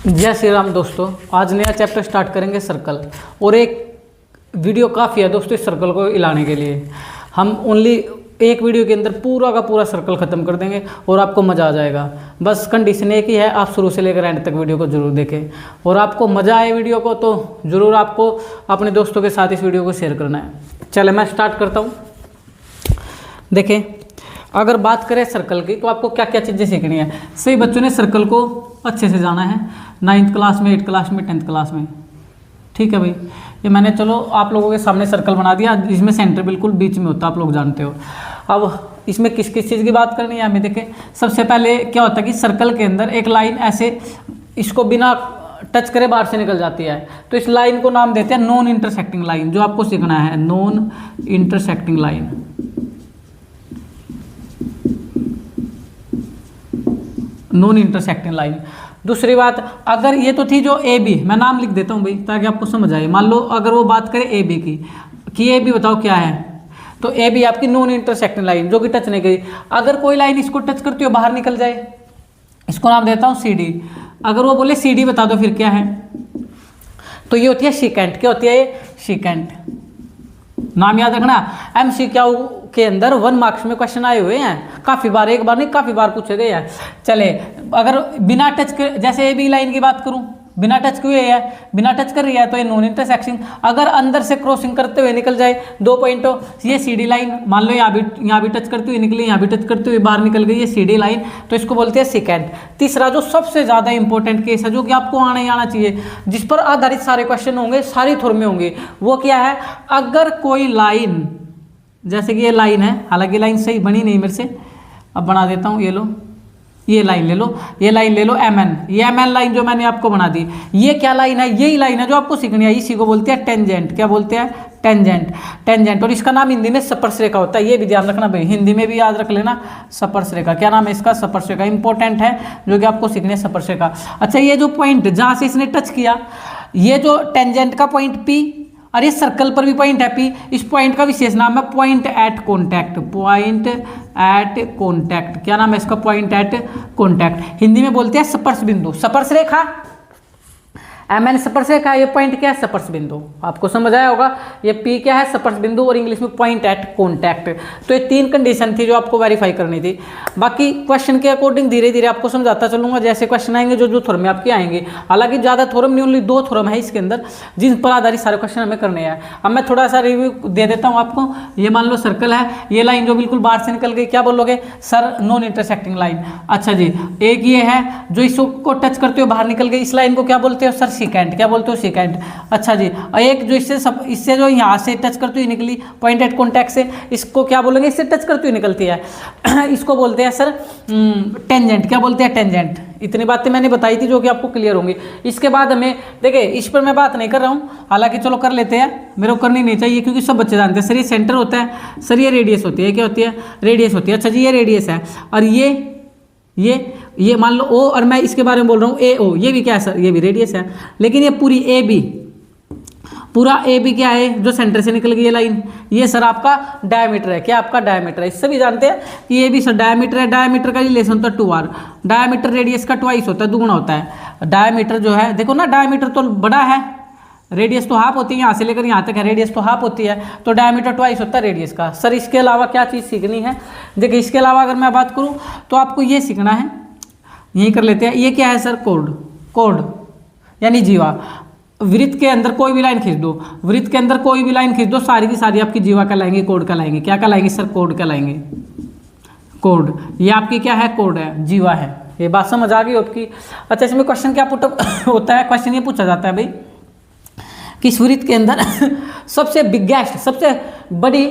जय श्री राम दोस्तों। आज नया चैप्टर स्टार्ट करेंगे सर्कल, और एक वीडियो काफ़ी है दोस्तों इस सर्कल को हिलाने के लिए। हम ओनली एक वीडियो के अंदर पूरा का पूरा सर्कल ख़त्म कर देंगे और आपको मज़ा आ जाएगा। बस कंडीशन एक ही है, आप शुरू से लेकर एंड तक वीडियो को ज़रूर देखें और आपको मज़ा आए वीडियो को तो ज़रूर आपको अपने दोस्तों के साथ इस वीडियो को शेयर करना है। चले मैं स्टार्ट करता हूँ। देखें, अगर बात करें सर्कल की तो आपको क्या क्या चीज़ें सीखनी है। सभी बच्चों ने सर्कल को अच्छे से जाना है, 9th क्लास में, 8th क्लास में, 10th क्लास में। ठीक है भाई, ये मैंने चलो आप लोगों के सामने सर्कल बना दिया, इसमें सेंटर बिल्कुल बीच में होता है, आप लोग जानते हो। अब इसमें किस किस चीज़ की बात करनी है हमें। देखें, सबसे पहले क्या होता है कि सर्कल के अंदर एक लाइन ऐसे इसको बिना टच करे बाहर से निकल जाती है, तो इस लाइन को नाम देते हैं नॉन इंटरसेक्टिंग लाइन। जो आपको सीखना है non intersecting line, non intersecting line. दूसरी बात, अगर ये तो थी जो ए बी, मैं नाम लिख देता हूँ भाई ताकि आपको समझ आए। मान लो अगर वो बात करें ए बी की, कि ए बी बताओ क्या है, तो ए बी आपकी नॉन इंटरसेक्टिंग लाइन जो कि टच नहीं करी। अगर कोई लाइन इसको टच करती हो बाहर निकल जाए, इसको नाम देता हूँ सी डी। अगर वो बोले सी डी बता दो फिर क्या है, तो ये होती है सीकेंट। क्या होती है ये? सीकेंट। नाम याद रखना। MCQ के अंदर 1 मार्क्स में क्वेश्चन आए हुए हैं काफ़ी बार, एक बार नहीं काफ़ी बार पूछे गए हैं। चले, अगर बिना टच के, जैसे ए बी लाइन की बात करूं, बिना टच किए है, बिना टच कर रही है तो ये नॉन इंटरसेक्टिंग। अगर अंदर से क्रॉसिंग करते हुए निकल जाए 2 पॉइंटों, ये सी डी लाइन, मान लो यहाँ भी टच करती हुई निकली, यहाँ भी टच करते हुए बाहर निकल गई, ये सी डी लाइन, तो इसको बोलते हैं सीकेंट। तीसरा जो सबसे ज़्यादा इंपॉर्टेंट केस है, जो कि आपको आना ही आना चाहिए, जिस पर आधारित सारे क्वेश्चन होंगे, सारी थ्योरम में होंगे, वो क्या है? अगर कोई लाइन, जैसे कि ये लाइन है, हालांकि लाइन सही बनी नहीं मेरे से, अब बना देता हूँ। ये लो, ये लाइन ले लो, ये लाइन ले लो MN, ये MN लाइन जो मैंने आपको बना दी, ये क्या लाइन है? यही लाइन है जो आपको सीखनी है। इसी को बोलते हैं टेंजेंट। क्या बोलते हैं? टेंजेंट। टेंजेंट। और इसका नाम हिंदी में स्पर्श रेखा होता है, ये भी ध्यान रखना भाई, हिंदी में भी याद रख लेना स्पर्श रेखा। क्या नाम है इसका? स्पर्श रेखा। इंपॉर्टेंट है जो कि आपको सीखनी है स्पर्श रेखा। अच्छा, ये जो पॉइंट जहाँ से इसने टच किया, ये जो टेंजेंट का पॉइंट P, और ये सर्कल पर भी पॉइंट है P, इस पॉइंट का विशेष नाम है point at contact. Point at contact. क्या नाम है इसका? Point at contact. हिंदी में बोलते हैं स्पर्श बिंदु, स्पर्श रेखा। MN स्पर्श रेखा, ये पॉइंट क्या है? स्पर्श बिंदु। आपको समझ आया होगा, ये P क्या है? स्पर्श बिंदु, और इंग्लिश में पॉइंट एट कॉन्टैक्ट। तो ये 3 कंडीशन थी जो आपको वेरीफाई करनी थी। बाकी क्वेश्चन के अकॉर्डिंग धीरे धीरे आपको समझाता चलूंगा, जैसे क्वेश्चन आएंगे जो जो थ्योरम में आपके आएंगे। हालांकि ज़्यादा थ्योरम नहीं, ओनली 2 थ्योरम है इसके अंदर जिन पर आधारित सारे क्वेश्चन हमें करने हैं। अब मैं थोड़ा सा रिव्यू दे देता हूँ आपको। ये मान लो सर्कल है, ये लाइन जो बिल्कुल बाहर से निकल गई, क्या बोलोगे सर? Non intersecting line. अच्छा जी, एक ये है जो इसको टच करते हुए बाहर निकल गई, इस लाइन को क्या बोलते हो सर? सीकेंट। क्या बोलते हो? सीकेंट। अच्छा जी, एक जो इससे जो यहाँ से टच करती हुई निकली पॉइंट एट कॉन्टैक्ट से, इसको क्या बोलेंगे? इससे टच करती हुई निकलती है, इसको बोलते हैं सर टेंजेंट। क्या बोलते हैं? टेंजेंट। इतनी बातें मैंने बताई थी जो कि आपको क्लियर होंगी। इसके बाद हमें देखिए, इस पर मैं बात नहीं कर रहा हूँ, हालांकि चलो कर लेते हैं, मेरे को करनी नहीं चाहिए क्योंकि सब बच्चे जानते हैं। सर ये सेंटर होता है, सर ये रेडियस होती है। क्या होती है? रेडियस होती है। अच्छा जी, ये रेडियस है, और ये मान लो O, और मैं इसके बारे में बोल रहा हूँ AO, ये भी क्या है सर? ये भी रेडियस है। लेकिन ये पूरी AB, पूरा AB क्या है? जो सेंटर से निकल गई ये लाइन, ये सर आपका डायमीटर है। क्या आपका? डायमीटर है। इससे भी जानते हैं कि ये भी सर डायमीटर है। डायमीटर का रिलेशन होता है 2R। डायमीटर रेडियस का ट्वाइस होता है, दुगुना होता है। डायमीटर जो है, देखो ना, डायमीटर तो बड़ा है, रेडियस तो हाफ होती है, यहाँ से लेकर यहाँ तक है, रेडियस तो हाफ होती है, तो डायमीटर ट्वाइस होता है रेडियस का। सर इसके अलावा क्या चीज़ सीखनी है? देखिए, इसके अलावा अगर मैं बात करूँ तो आपको ये सीखना है, यही कर लेते हैं। ये क्या है सर? कोड। कोड यानी जीवा। वृत्त के अंदर कोई भी लाइन खींच दो, वृत्त के अंदर कोई भी लाइन खींच दो, सारी की सारी आपकी जीवा कहलाएंगे, कोड कहलाएंगे। क्या कहलाएंगे सर? कोड कहलाएंगे। कोड, ये आपकी क्या है? कोड है, जीवा है। ये बात समझ आ गई आपकी? अच्छा, इसमें क्वेश्चन क्या पुटअप होता है? क्वेश्चन ये पूछा जाता है भाई कि इस वृत्त के अंदर सबसे बिगेस्ट, सबसे बड़ी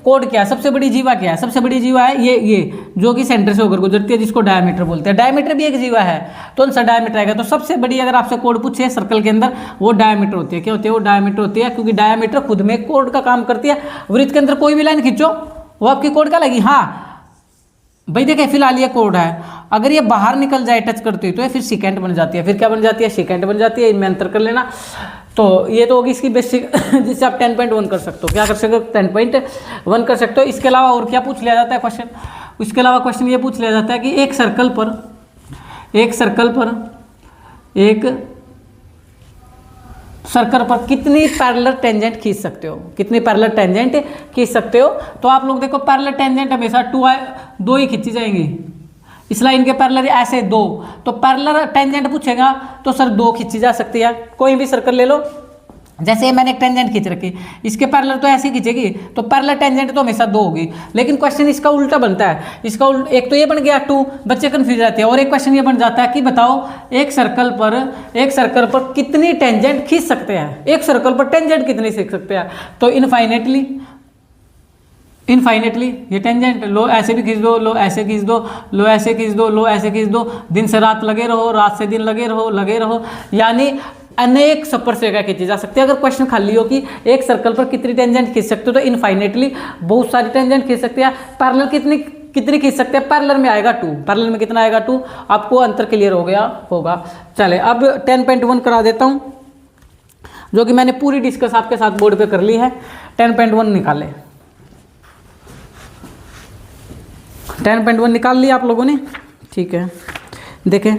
कोड क्या है? सबसे बड़ी जीवा क्या है? सबसे बड़ी जीवा है ये जो कि सेंटर से होकर गुजरती है, जिसको डायमीटर बोलते हैं। डायमीटर भी एक जीवा है, तो कौन सा डायमीटर आएगा? तो सबसे बड़ी अगर आपसे कोड पूछे सर्कल के अंदर, वो डायमीटर होती है। क्या होती है? वो डायमीटर होती है, क्योंकि डायमीटर खुद में कोड का काम करती है। वृत्त के अंदर कोई भी लाइन खींचो, वो आपकी कोड का लगी। हाँ भाई, देखिए फिलहाल ये कोड है, अगर ये बाहर निकल जाए टच करती हुई तो ये फिर सीकेंट बन जाती है। फिर क्या बन जाती है? सीकेंट बन जाती है। इनमें अंतर कर लेना। तो ये तो होगी इसकी बेसिक जिससे आप 10.1 कर सकते हो। क्या कर सकते हो? 10.1 कर सकते हो। इसके अलावा और क्या पूछ लिया जाता है क्वेश्चन? इसके अलावा क्वेश्चन ये पूछ लिया जाता है कि एक सर्कल पर एक सर्कल पर कितनी पैरेलल टेंजेंट खींच सकते हो, कितनी पैरेलल टेंजेंट खींच सकते हो। तो आप लोग देखो पैरेलल टेंजेंट हमेशा दो ही खींची जाएंगी, इस लाइन के पैरेलल ऐसे दो, तो पैरेलल टेंजेंट पूछेगा तो सर दो खींची जा सकती है। कोई भी सर्कल ले लो, जैसे मैंने एक टेंजेंट खींच रखी, इसके पैरेलल तो ऐसे खींचेगी, तो पैरेलल टेंजेंट तो हमेशा दो होगी। लेकिन क्वेश्चन इसका उल्टा बनता है, इसका एक तो ये बन गया 2, बच्चे कंफ्यूज रहते हैं, और एक क्वेश्चन ये बन जाता है कि बताओ एक सर्कल पर कितनी टेंजेंट खींच सकते हैं, एक सर्कल पर टेंजेंट कितनी खींच सकते हैं। तो इनफाइनेटली ये टेंजेंट लो ऐसे भी खींच दो, लो ऐसे खींच दो, लो ऐसे खींच दो, लो ऐसे खींच दो, दिन से रात लगे रहो, रात से दिन लगे रहो, यानी अनेक स्पर्शरेखा खींची जा सकती है। अगर क्वेश्चन खाली हो कि एक सर्कल पर कितनी टेंजेंट खींच सकते हो, तो इनफाइनेटली बहुत सारी टेंजेंट खींच सकते हैं। पैरेलल कितनी खींच सकते हैं, पैरेलल में आएगा 2, पैरेलल में कितना आएगा 2, आपको अंतर क्लियर हो गया होगा। चले अब 10.1 करा देता हूं, जो कि मैंने पूरी डिस्कस आपके साथ बोर्ड पे कर ली है। 10.1 निकाले, 10.1 निकाल लिया आप लोगों ने, ठीक है। देखें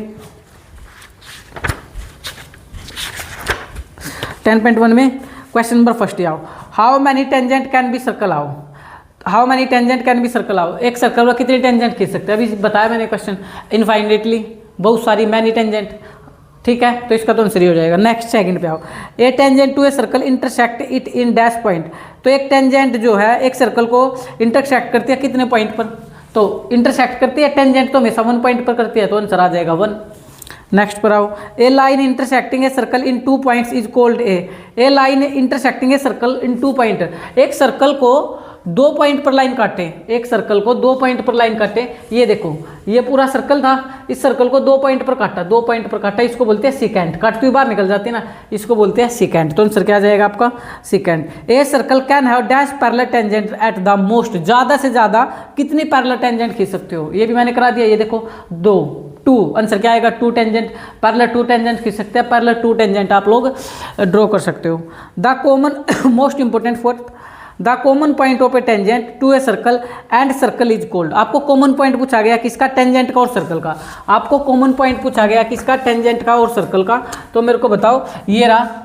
10.1 में क्वेश्चन नंबर फर्स्ट आओ, how many tangent can be circle आओ, how many tangent can be circle आओ, एक सर्कल पर कितनी टेंजेंट खींच सकते हैं, अभी बताया मैंने क्वेश्चन, इनफाइनेटली बहुत सारी, मैनी टेंजेंट, ठीक है। तो इसका तो आंसर ही हो जाएगा। नेक्स्ट सेकंड पे आओ, a tangent to a circle intersect it in dash point, तो एक टेंजेंट जो है एक सर्कल को इंटरसेक्ट करती है कितने पॉइंट पर, तो इंटरसेक्ट करती है, टेंजेंट तो हमेशा 1 पॉइंट पर करती है, तो आंसर आ जाएगा 1। नेक्स्ट पर आओ, a line intersecting a circle in 2 points is called a line intersecting a circle in 2 point, एक सर्कल को 2 पॉइंट पर लाइन काटे, एक सर्कल को 2 पॉइंट पर लाइन काटे, ये देखो ये पूरा सर्कल था, इस सर्कल को 2 पॉइंट पर काटा, 2 पॉइंट पर काटा, इसको बोलते हैं सिकेंट, काटती हुई बाहर निकल जाती है ना, इसको बोलते हैं सिकेंट। तो आंसर क्या आ जाएगा आपका secant. A circle can have dash parallel tangent at the most, ज्यादा से ज्यादा कितनी पैरेलल टेंजेंट खींच सकते हो, ये भी मैंने करा दिया, ये देखो 2 आंसर क्या आएगा 2 टेंजेंट, पैरेलल 2 टेंजेंट खींच सकते हैं, पैरेलल 2 टेंजेंट आप लोग ड्रॉ कर सकते हो। The common most important for the common point of a tangent to a circle and circle is called, आपको कॉमन पॉइंट पूछा गया किसका, टेंजेंट का और सर्कल का, आपको कॉमन पॉइंट पूछा गया किसका, टेंजेंट का और सर्कल का। तो मेरे को बताओ, ये रहा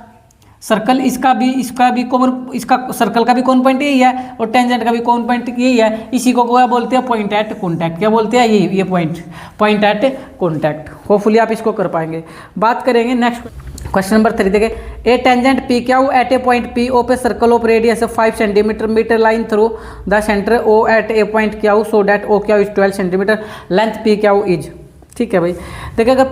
सर्कल, इसका भी कॉमन, इसका सर्कल का भी कॉमन पॉइंट यही है और टेंजेंट का भी कॉमन पॉइंट यही है, इसी को क्या बोलते हैं, पॉइंट एट कॉन्टैक्ट, क्या बोलते हैं ये पॉइंट एट कॉन्टैक्ट। होपफुली आप इसको कर पाएंगे। बात करेंगे नेक्स्ट क्वेश्चन नंबर 3, देखें, a tangent P Q at a point P of a circle of radius 5 centimetre metre line through the centre O at a point Q so that O Q is 12 centimetre, length P Q is, ठीक है भाई। देखिए अगर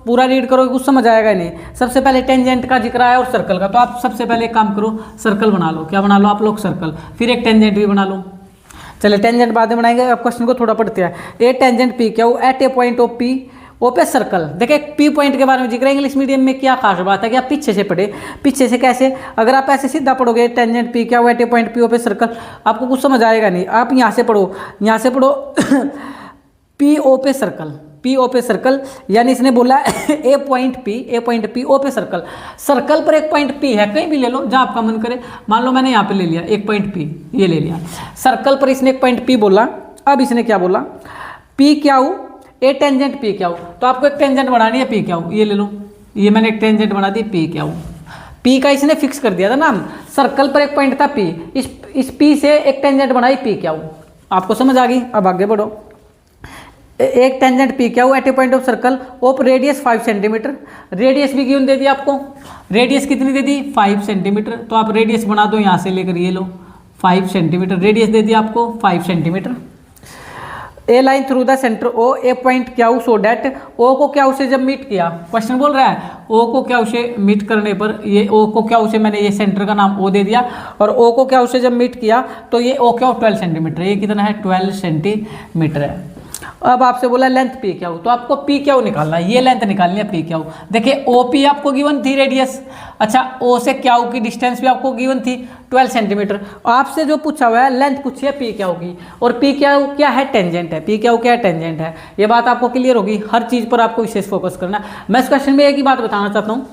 पूरा read करोगे कुछ समझ आएगा नहीं। सबसे पहले टेंजेंट का जिक्र आया और सर्कल का, तो आप सबसे पहले एक काम करो, सर्कल बना लो, क्या बना लो आप लोग, सर्कल, फिर एक टेंजेंट भी बना लो। चलिए टेंजेंट बाद में बनाएंगे, अब क्वेश्चन को थोड़ा पढ़ते हैं। A tangent P Q at a point of P ओपे सर्कल, देखिए पी पॉइंट के बारे में जिक्र, इंग्लिश मीडियम में क्या खास बात है कि आप पीछे से पढ़े, पीछे से कैसे, अगर आप ऐसे सीधा पढ़ोगे टेंजेंट पी क्या एट ए पॉइंट पी ओपे सर्कल, आपको कुछ समझ आएगा नहीं। आप यहाँ से पढ़ो पी ओपे सर्कल, पी ओपे सर्कल, यानी इसने बोला ए पॉइंट पी ओपे सर्कल, सर्कल पर एक पॉइंट पी है, कहीं भी ले लो जहाँ आपका मन करे। मान लो मैंने यहाँ पे ले लिया एक पॉइंट पी, ये ले लिया, सर्कल पर इसने एक पॉइंट पी बोला। अब इसने क्या बोला, P Q A tangent P Q, तो आपको एक टेंजेंट बनानी है पी क्यू, ये ले लो, ये मैंने एक टेंजेंट बना दी पी क्यू, पी का इसने फिक्स कर दिया था नाम, सर्कल पर एक पॉइंट था पी, इस पी से एक टेंजेंट बनाई पी क्यू, आपको समझ आ गई। अब आगे बढ़ो, एक tangent P Q at a point of circle of radius 5 centimetre, radius भी क्यों दे दी आपको, रेडियस कितनी दे दी 5 सेंटीमीटर, तो आप रेडियस बना दो यहाँ से लेकर ये लो 5 सेंटीमीटर, रेडियस दे दी आपको 5 centimetre. A line through the centre O a point Q so that, O को क्यू से जब मीट किया, क्वेश्चन बोल रहा है ओ को क्यू से मीट करने पर, ये ओ को क्यू से मैंने ये सेंटर का नाम ओ दे दिया, और ओ को क्यू से जब मीट किया तो ये ओ क्यू 12 सेंटीमीटर, ये कितना है 12 सेंटीमीटर है। अब आपसे बोला लेंथ पी क्यू, तो आपको पी क्यू निकालना है, ये लेंथ निकालनी है पी क्यू। देखिए ओ पी आपको गिवन थी रेडियस, अच्छा ओ से क्यू की डिस्टेंस भी आपको गिवन थी 12 सेंटीमीटर, आपसे जो पूछा हुआ है लेंथ पूछी है पी क्यू की, और पी क्यू क्या है, टेंजेंट है, पी क्यू क्या है, टेंजेंट है। ये बात आपको क्लियर होगी, हर चीज़ पर आपको विशेष फोकस करना। मैं इस क्वेश्चन में एक ही बात बताना चाहता हूँ,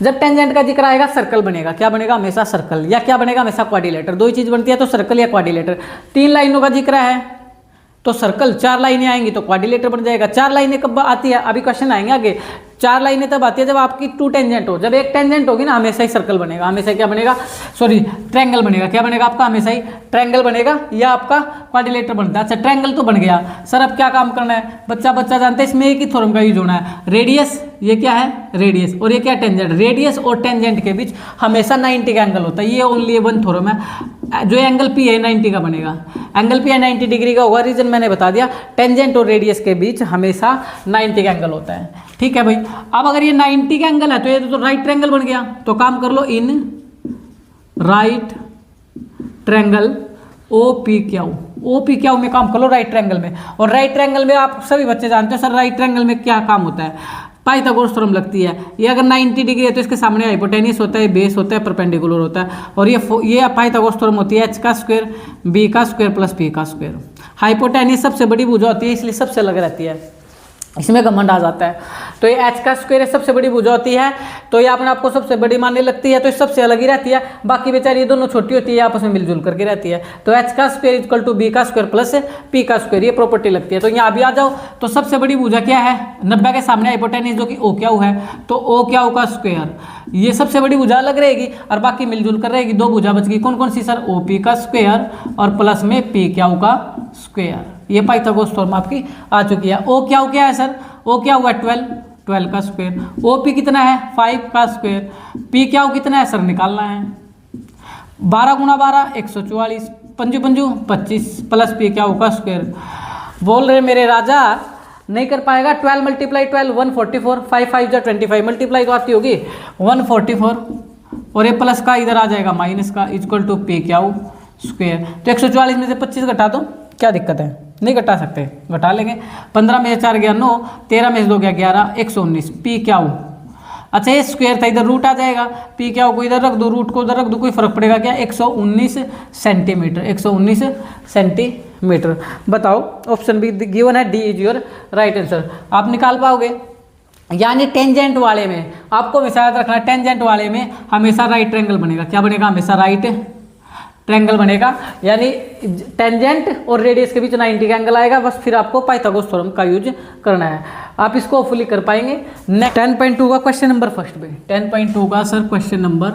जब टेंजेंट का जिक्र आएगा सर्कल बनेगा, क्या बनेगा हमेशा सर्कल, या क्या बनेगा हमेशा क्वाड्रिलेटर, दो ही चीज़ बनती है तो सर्कल या क्वाड्रिलेटर। 3 लाइनों का जिक्र है तो सर्कल 4 लाइनें आएंगी तो क्वाड्रिलेटर बन जाएगा। 4 लाइनें कब आती है, अभी क्वेश्चन आएंगे आगे। 4 लाइनें तब आती है जब आपकी 2 टेंजेंट हो। जब एक टेंजेंट होगी ना हमेशा ही सर्कल बनेगा, हमेशा क्या बनेगा, सॉरी ट्रायंगल बनेगा। क्या बनेगा आपका, हमेशा ही ट्रायंगल बनेगा या आपका क्वाड्रिलेटर बनता है। अच्छा ट्रायंगल तो बन गया सर, अब क्या काम करना है, बच्चा जानते हैं इसमें एक ही थ्योरम का यूज होना है। रेडियस, ये क्या है रेडियस, और ये क्या टेंजेंट। रेडियस और टेंजेंट के बीच हमेशा 90 का एंगल होता है। ये ओनली वन थ्योरम है। जो एंगल पी है 90 का बनेगा, एंगल पी है 90 डिग्री का होगा। रीजन मैंने बता दिया, टेंजेंट और रेडियस के बीच हमेशा 90 का एंगल होता है। ठीक है भाई। अब अगर ये 90 का एंगल है तो ये तो राइट ट्रायंगल बन गया। तो काम कर लो, in right triangle O P Q में काम कर लो, राइट ट्रायंगल में। और राइट ट्रायंगल में आप सभी बच्चे जानते हो सर राइट ट्रायंगल में क्या काम होता है, पाइथागोरस थ्योरम लगती है। ये अगर 90 डिग्री है तो इसके सामने हाइपोटेन्यूस होता है, बेस होता है, परपेंडिकुलर होता है। और ये पाइथागोरस थ्योरम होती है, h का स्क्वायर b का स्क्वायर प्लस p का स्क्वायर। हाइपोटेन्यूस सबसे बड़ी भुजा होती है इसलिए सबसे अलग रहती है, इसमें घमंड आ जाता है। तो ये h का स्क्वायर सबसे बड़ी भुजा होती है, तो ये अपने आपको सबसे बड़ी मानने लगती है, तो ये सबसे अलग ही रहती है। बाकी बेचारी ये दोनों छोटी होती है, आपस में मिलजुल करके रहती है। तो h का स्क्वायर इक्वल टू b का स्क्वायर प्लस p का स्क्वायर, ये प्रॉपर्टी लगती है। तो यहाँ भी आ जाओ, तो सबसे बड़ी भुजा क्या है, 90 के सामने हाइपोटेन्यूस जो कि ओ क्यू है, तो ओ क्यू का स्क्वायर, ये सबसे बड़ी भुजा अलग रहेगी और बाकी मिलजुल कर रहेगी। 2 भुजा बच गई, कौन कौन सी सर, ओ पी का स्क्वायर और प्लस में पी क्यू का स्क्वायर। ये पाइथागोरस थ्योरम आपकी आ चुकी है। ओ क्यू क्या है सर, ओ क्या हुआ 12 का स्क्वायर। ओ पी कितना है 5 का स्क्वायर। पी क्यू कितना है सर, निकालना है 12 गुणा 12 144, पंजू 25 प्लस पी क्यू का स्क्वायर। बोल रहे मेरे राजा नहीं कर पाएगा, 12 मल्टीप्लाई 12 144, 5 5 जा 25, मल्टीप्लाई तो आती होगी 144, और ये प्लस का इधर आ जाएगा माइनस का, equal to P Q square. तो 144 में से 25 घटा दो, क्या दिक्कत है, नहीं घटा सकते, घटा लेंगे। 15 में से 4 गया 9, 13 में से 2 गया 11, 119 पी क्यू। अच्छा ये स्क्वायर था, इधर रूट आ जाएगा, पी क्यू को इधर रख दो, रूट को उधर रख दो, कोई फर्क पड़ेगा क्या, 119 सेंटीमीटर, 119 सेंटीमीटर। बताओ ऑप्शन बी गिवन है, D is your right answer. आप निकाल पाओगे। यानी टेंजेंट वाले में आपको हमेशा याद रखना, टेंजेंट वाले में हमेशा राइट ट्रायंगल बनेगा। क्या बनेगा, हमेशा राइट ट्रायंगल बनेगा। यानी टेंजेंट और रेडियस के बीच 90 का एंगल आएगा, बस फिर आपको पाइथागोरस थ्योरम का यूज करना है। आप इसको फुली कर पाएंगे। नेक्स्ट 10.2 का क्वेश्चन नंबर फर्स्ट में, 10.2 का सर क्वेश्चन नंबर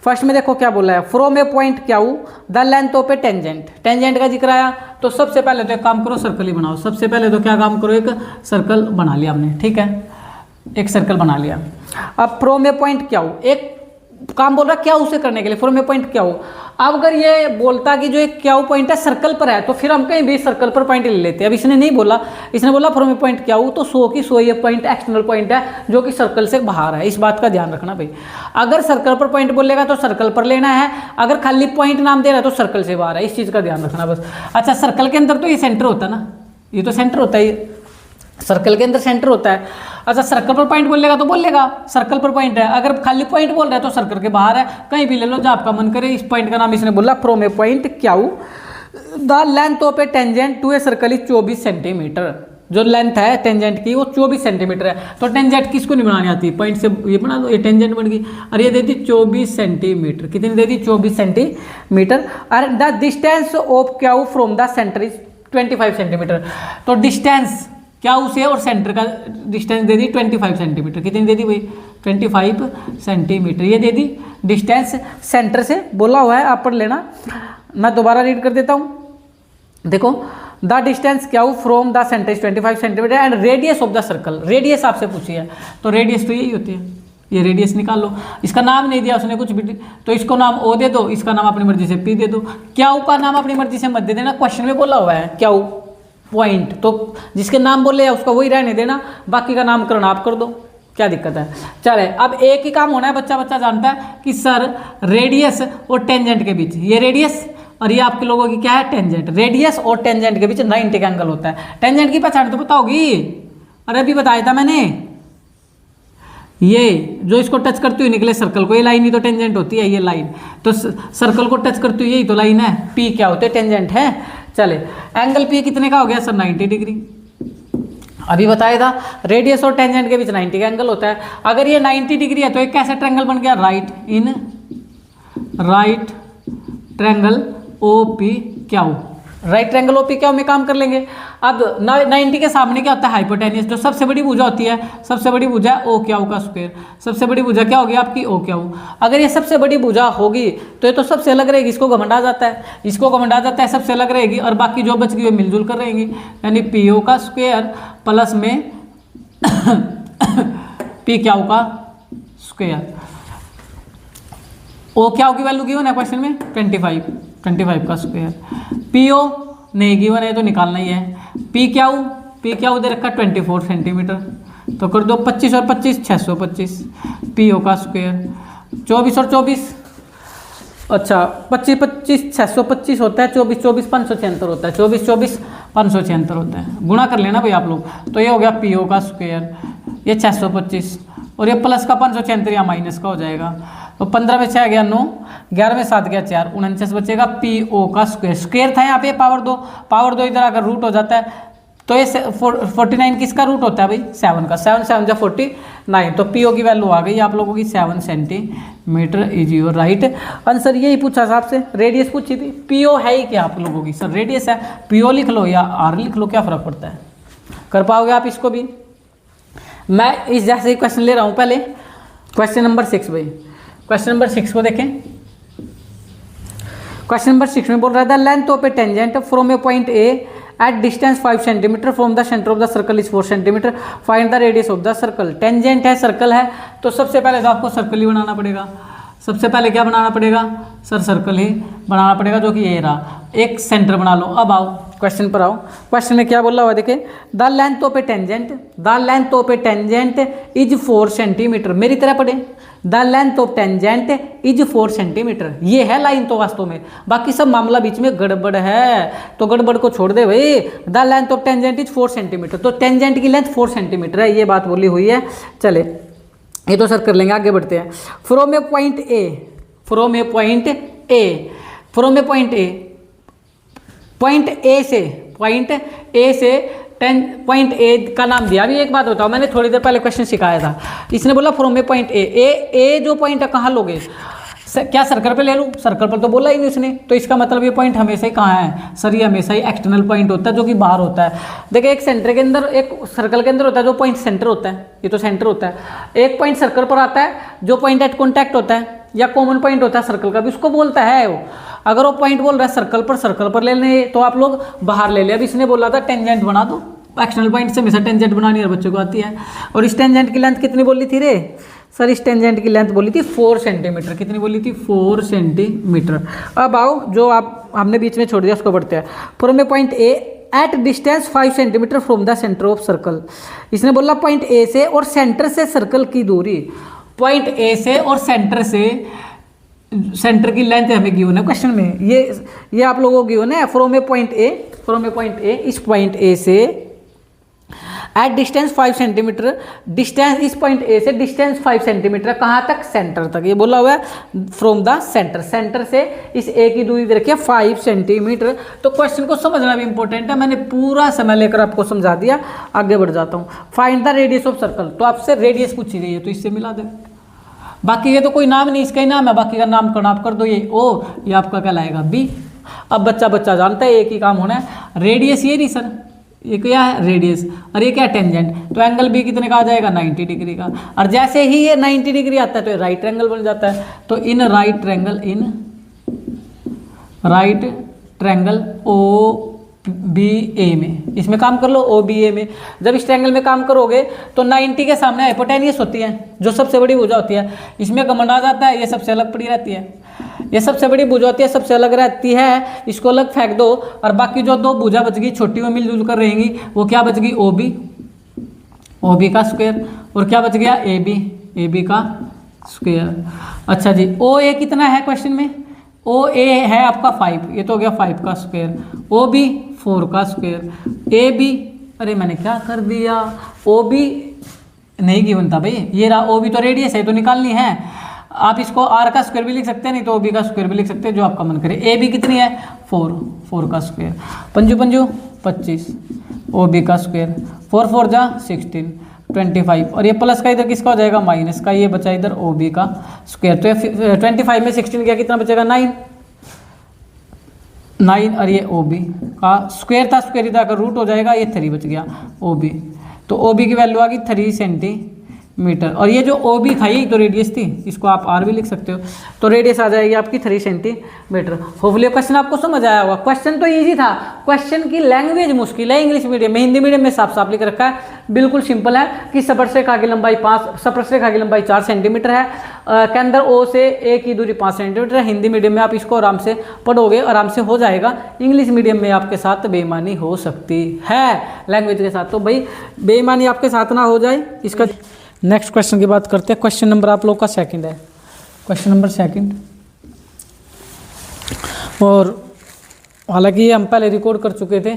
फर्स्ट में देखो क्या बोला है, from a point Q the length of a tangent. Tangent का जिक्र आया तो सबसे पहले तो एक काम करो, सर्कल ही बनाओ। सबसे पहले तो क्या काम करो, एक सर्कल बना लिया हमने, ठीक है, एक सर्कल बना लिया। अब फ्रॉम ए पॉइंट क्यू, एक काम बोल रहा क्या उसे करने के लिए, फ्रॉम ए पॉइंट क्या हो। अब अगर ये बोलता कि जो एक क्या पॉइंट है सर्कल पर है, तो फिर हम कहीं भी सर्कल पर पॉइंट ले लेते हैं। अब इसने नहीं बोला, इसने बोला फ्रॉम ए पॉइंट क्या हो, तो 100 की 100 ये पॉइंट एक्सटर्नल पॉइंट है जो कि सर्कल से बाहर है। इस बात का ध्यान रखना भाई। अगर सर्कल पर पॉइंट बोलेगा तो सर्कल पर लेना है, अगर खाली पॉइंट नाम दे रहा है तो सर्कल से बाहर है, इस चीज़ का ध्यान रखना बस। अच्छा सर्कल के अंदर तो ये सेंटर होता है ना, ये तो सेंटर होता है, सर्कल के अंदर सेंटर होता है। अच्छा सर्कल पर पॉइंट बोलेगा तो बोलेगा सर्कल पर पॉइंट है, अगर खाली पॉइंट बोल रहा है तो सर्कल के बाहर है, कहीं भी ले लो जहाँ आपका मन करे। इस पॉइंट का नाम इसने बोला from a point Q the length of a tangent to a circle is 24 centimetre. जो लेंथ है टेंजेंट की वो 24 सेंटीमीटर है। तो टेंजेंट किसको नहीं बनानी आती, पॉइंट से ये बना दो, ये टेंजेंट बन गई। और ये दे दी 24 सेंटीमीटर, कितनी दे दी 24 सेंटीमीटर। और the distance of Q from the centre is 25 centimetre. तो डिस्टेंस क्या उसे और सेंटर का डिस्टेंस दे दी 25 सेंटीमीटर। कितनी दे दी भाई 25 सेंटीमीटर, ये दे दी डिस्टेंस सेंटर से बोला हुआ है, आप पढ़ लेना। मैं दोबारा रीड कर देता हूँ, देखो द डिस्टेंस क्या from the centre is 25 centimetre and radius of the circle. Radius आपसे पूछी है तो रेडियस तो यही होती है, ये रेडियस निकाल लो। इसका नाम नहीं दिया उसने कुछ भी, तो इसको नाम ओ दे दो, इसका नाम अपनी मर्जी से पी दे दो। क्या का नाम अपनी मर्जी से मत दे देना, क्वेश्चन में बोला हुआ है क्या पॉइंट, तो जिसके नाम बोले उसका वही रहने देना, बाकी का नामकरण आप कर दो, क्या दिक्कत है। चले अब एक ही काम होना है, बच्चा जानता है कि सर रेडियस और टेंजेंट के बीच, ये रेडियस और ये आपके लोगों की क्या है टेंजेंट, रेडियस और टेंजेंट के बीच 90 का एंगल होता है। टेंजेंट की पहचान तो पता होगी, अरे अभी बताया था मैंने, ये जो इसको टच करती हुई निकले सर्कल को, ये लाइन ही तो टेंजेंट होती है, ये लाइन तो सर्कल को टच करती हुई यही तो लाइन है, पी क्या होते हैं टेंजेंट है। चले एंगल पी कितने का हो गया सर 90 डिग्री, अभी बताया था रेडियस और टेंजेंट के बीच 90 का एंगल होता है। अगर ये 90 डिग्री है तो एक कैसा ट्रायंगल बन गया, right triangle O P Q, right triangle OP क्या में काम कर लेंगे। अब 90 के सामने क्या होता है हाइपोटेनियस, जो सबसे बड़ी भुजा होती है, सबसे बड़ी भुजा ओ क्यू का स्क्वायर, सबसे बड़ी भुजा क्या होगी आपकी ओ क्यू। अगर ये सबसे बड़ी भुजा होगी तो ये तो सबसे अलग रहेगी, इसको घमंड आ जाता है, इसको घमंड आ जाता है, सबसे अलग रहेगी, और बाकी जो बच गई वो मिलजुल कर रहेंगी, यानी पी ओ का स्क्वायर प्लस में पी क्यू का स्क्वायर। ओ क्या की वैल्यू गिवन है क्वेश्चन में 25 का स्क्वायर, पी ओ नहीं गिवन है तो निकालना ही है, पी क्यू दे रखा 24 सेंटीमीटर, तो कर दो 25 और 25 625, पी ओ का स्क्वायर 24 और 24, अच्छा 25 25 625 होता है, 24 24 576 होता है, 24 24 576 होता है, गुणा कर लेना भाई आप लोग, तो ये हो गया पी ओ का स्क्वायर, ये 625 और ये प्लस का 576 या माइनस का हो जाएगा, तो 15 में 6 गया 9, 11 में 7 गया 4, 49 बचेगा पी ओ का स्क्वायर। स्क्वायर था यहाँ पे पावर दो इधर अगर रूट हो जाता है तो ये 49 किसका रूट होता है भाई 7 का, 7 7 जा 49, तो पी ओ की वैल्यू आ गई आप लोगों की 7 centimetre is your right answer. यही पूछा था आपसे, रेडियस पूछी थी, पी ओ है ही क्या आप लोगों की, सर रेडियस है, पी ओ लिख लो या आर लिख लो, क्या फर्क पड़ता है, कर पाओगे आप इसको भी। मैं इस जैसे ही क्वेश्चन ले रहा हूँ, पहले क्वेश्चन नंबर 6 भाई, क्वेश्चन नंबर 6 को देखें। क्वेश्चन नंबर 6 में बोल रहा था length of a tangent from a point A at distance 5 centimetre from the centre of the circle is 4 centimetre, find the radius of the circle. Tangent है, circle है, तो सबसे पहले तो आपको सर्कल ही बनाना पड़ेगा, सबसे पहले क्या बनाना पड़ेगा सर, सर्कल ही बनाना पड़ेगा, जो कि ये रहा, एक सेंटर बना लो। अब आओ क्वेश्चन पर आओ, क्वेश्चन में क्या बोला हुआ देखिए, the length of a tangent is 4 centimetre, मेरी तरह पढ़े, the length of tangent is 4 centimetre, ये है लाइन तो वास्तव में, बाकी सब मामला बीच में गड़बड़ है, तो गड़बड़ को छोड़ दे भाई, the length of tangent is 4 centimetre, तो टेंजेंट की लेंथ 4 सेंटीमीटर है, ये बात बोली हुई है। चले ये तो सर कर लेंगे, आगे बढ़ते हैं। फ्रॉम ए पॉइंट ए से पॉइंट ए का नाम दिया। अभी एक बात बताओ, मैंने थोड़ी देर पहले क्वेश्चन सिखाया था, इसने बोला फ्रॉम ए पॉइंट ए जो पॉइंट है कहाँ लोगे, क्या सर्कल पे ले लूँ, सर्कल पर तो बोला ही नहीं उसने, तो इसका मतलब ये पॉइंट हमेशा ही कहाँ है सर, ये हमेशा ही एक्सटर्नल पॉइंट होता है, जो कि बाहर होता है। देखिए एक सेंटर के अंदर, एक सर्कल के अंदर होता है जो पॉइंट सेंटर होता है, ये तो सेंटर होता है, एक पॉइंट सर्कल पर आता है जो पॉइंट एट कॉन्टैक्ट होता है या कॉमन पॉइंट होता है सर्कल का भी, उसको बोलता है वो। अगर वो पॉइंट बोल रहा है सर्कल पर ले लेने, तो आप लोग बाहर ले लिया। अब इसने बोला था टेंजेंट बना दो, एक्सटर्नल पॉइंट से हमेशा टेंजेंट बनानी है, बच्चों को आती है। और इस टेंजेंट की लेंथ कितनी बोली थी रे सर, इस टेंजेंट की लेंथ बोली थी 4 सेंटीमीटर, कितनी बोली थी 4 सेंटीमीटर। अब आओ जो आप हमने बीच में छोड़ दिया उसको बढ़ते हैं। From a point A at distance 5 centimetre from the centre of circle, इसने बोला पॉइंट ए से और सेंटर से सर्कल की दूरी, पॉइंट ए से और सेंटर से, सेंटर की लेंथ हमें गिवन है क्वेश्चन में, ये आप लोगों को गिवन है। फ्रॉम ए पॉइंट ए, इस पॉइंट ए से एट डिस्टेंस 5 सेंटीमीटर, डिस्टेंस इस पॉइंट ए से डिस्टेंस 5 सेंटीमीटर, कहाँ तक, सेंटर तक, ये बोला हुआ है फ्रॉम द सेंटर, सेंटर से इस ए की दूरी दे रखी है 5 सेंटीमीटर। तो क्वेश्चन को समझना भी इंपॉर्टेंट है, मैंने पूरा समय लेकर आपको समझा दिया, आगे बढ़ जाता हूँ। Find the radius of circle, तो आपसे रेडियस पूछी गई है तो इससे मिला दे, बाकी ये तो कोई नाम नहीं, इसका ही नाम है, बाकी का नाम करना आप कर दो, ये ओ, ये आपका कहलाएगा बी। अब बच्चा जानता है एक ही काम होना है, रेडियस ये नहीं सर, ये क्या है रेडियस, और ये क्या टेंजेंट, तो एंगल बी कितने का आ जाएगा 90 डिग्री का, और जैसे ही ये 90 डिग्री आता है तो राइट ट्रायंगल बन जाता है। तो in right triangle O B A में, इसमें काम कर लो ओ बी ए में। जब इस ट्रायंगल में काम करोगे तो 90 के सामने हाइपोटेनियस होती है, जो सबसे बड़ी भुजा होती है, इसमें घमंड आ जाता है, ये सबसे अलग पड़ी रहती है, ये सबसे बड़ी भुजा होती है, सबसे अलग रहती है, इसको अलग फेंक दो, और बाकी जो 2 भुजा बच गई छोटी में मिलजुल कर रहेंगी, वो क्या बच गई ओ बी का स्क्वायर, और क्या बच गया ए बी का स्क्वायर। अच्छा जी, ओ ए कितना है क्वेश्चन में, ओ ए है आपका 5, ये तो हो गया 5 का स्क्वायर, ओ बी 4 का स्क्वायर, ए बी, अरे मैंने क्या कर दिया, ओ बी नहीं गिवन था भाई, ये रहा ओ बी, तो रेडियस है तो निकालनी है, आप इसको आर का स्क्वायर भी लिख सकते हैं, नहीं तो ओ बी का स्क्वायर भी लिख सकते हैं, जो आपका मन करे। ए बी कितनी है 4 का स्क्वायर, पंजू 25, ओ बी का स्क्वायर, 4 4 जा 16, 25, और ये प्लस का इधर किसका हो जाएगा माइनस का, ये बचा इधर ओ बी का स्क्वायर। तो 25 में 16 क्या कितना बचेगा 9, 9 और ये ओ बी का स्क्वायर था, स्क्वायर ही था, अगर रूट हो जाएगा ये 3 बच गया ओ बी। तो ओ बी की वैल्यू आ गई 3 सेंटीमीटर। और ये जो ओ बी था यही तो रेडियस थी, इसको आप आर भी लिख सकते हो। तो रेडियस आ जाएगी आपकी 3 सेंटीमीटर। होपफुली क्वेश्चन आपको समझ आया होगा। क्वेश्चन तो इजी था, क्वेश्चन की लैंग्वेज मुश्किल है। इंग्लिश मीडियम में, हिंदी मीडियम में साफ साफ लिख रखा है, बिल्कुल सिंपल है कि स्पर्शरेखा की लंबाई 4 सेंटीमीटर है, के अंदर ओ से ए की दूरी 5 सेंटीमीटर है। हिंदी मीडियम में आप इसको आराम से पढ़ोगे, आराम से हो जाएगा। इंग्लिश मीडियम में आपके साथ बेईमानी हो सकती है लैंग्वेज के साथ, तो भाई बेईमानी आपके साथ ना हो जाए इसका। नेक्स्ट क्वेश्चन की बात करते हैं। क्वेश्चन नंबर आप लोग का 2 है, क्वेश्चन नंबर 2। और हालांकि ये हम पहले रिकॉर्ड कर चुके थे,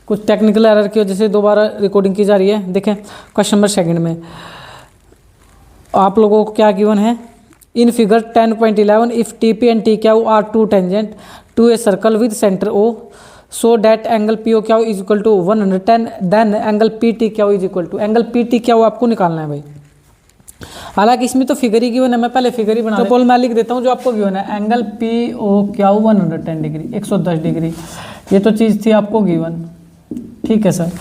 कुछ टेक्निकल एरर की वजह से दोबारा रिकॉर्डिंग की जा रही है। देखें क्वेश्चन नंबर 2 में आप लोगों को क्या गिवन है। In figure 10.11 if T P and T Q are two tangent to a circle with centre O so that angle P O Q is equal to 110 then angle P T Q is equal to, angle P T Q आपको निकालना है भाई। हालांकि इसमें तो figure ही given है, मैं पहले फिगर ही बना तो मैं लिख देता हूँ जो आपको गिवन है। Angle P O Q 110 degree 110 degree, ये तो चीज़ थी आपको गिवन, ठीक है सर।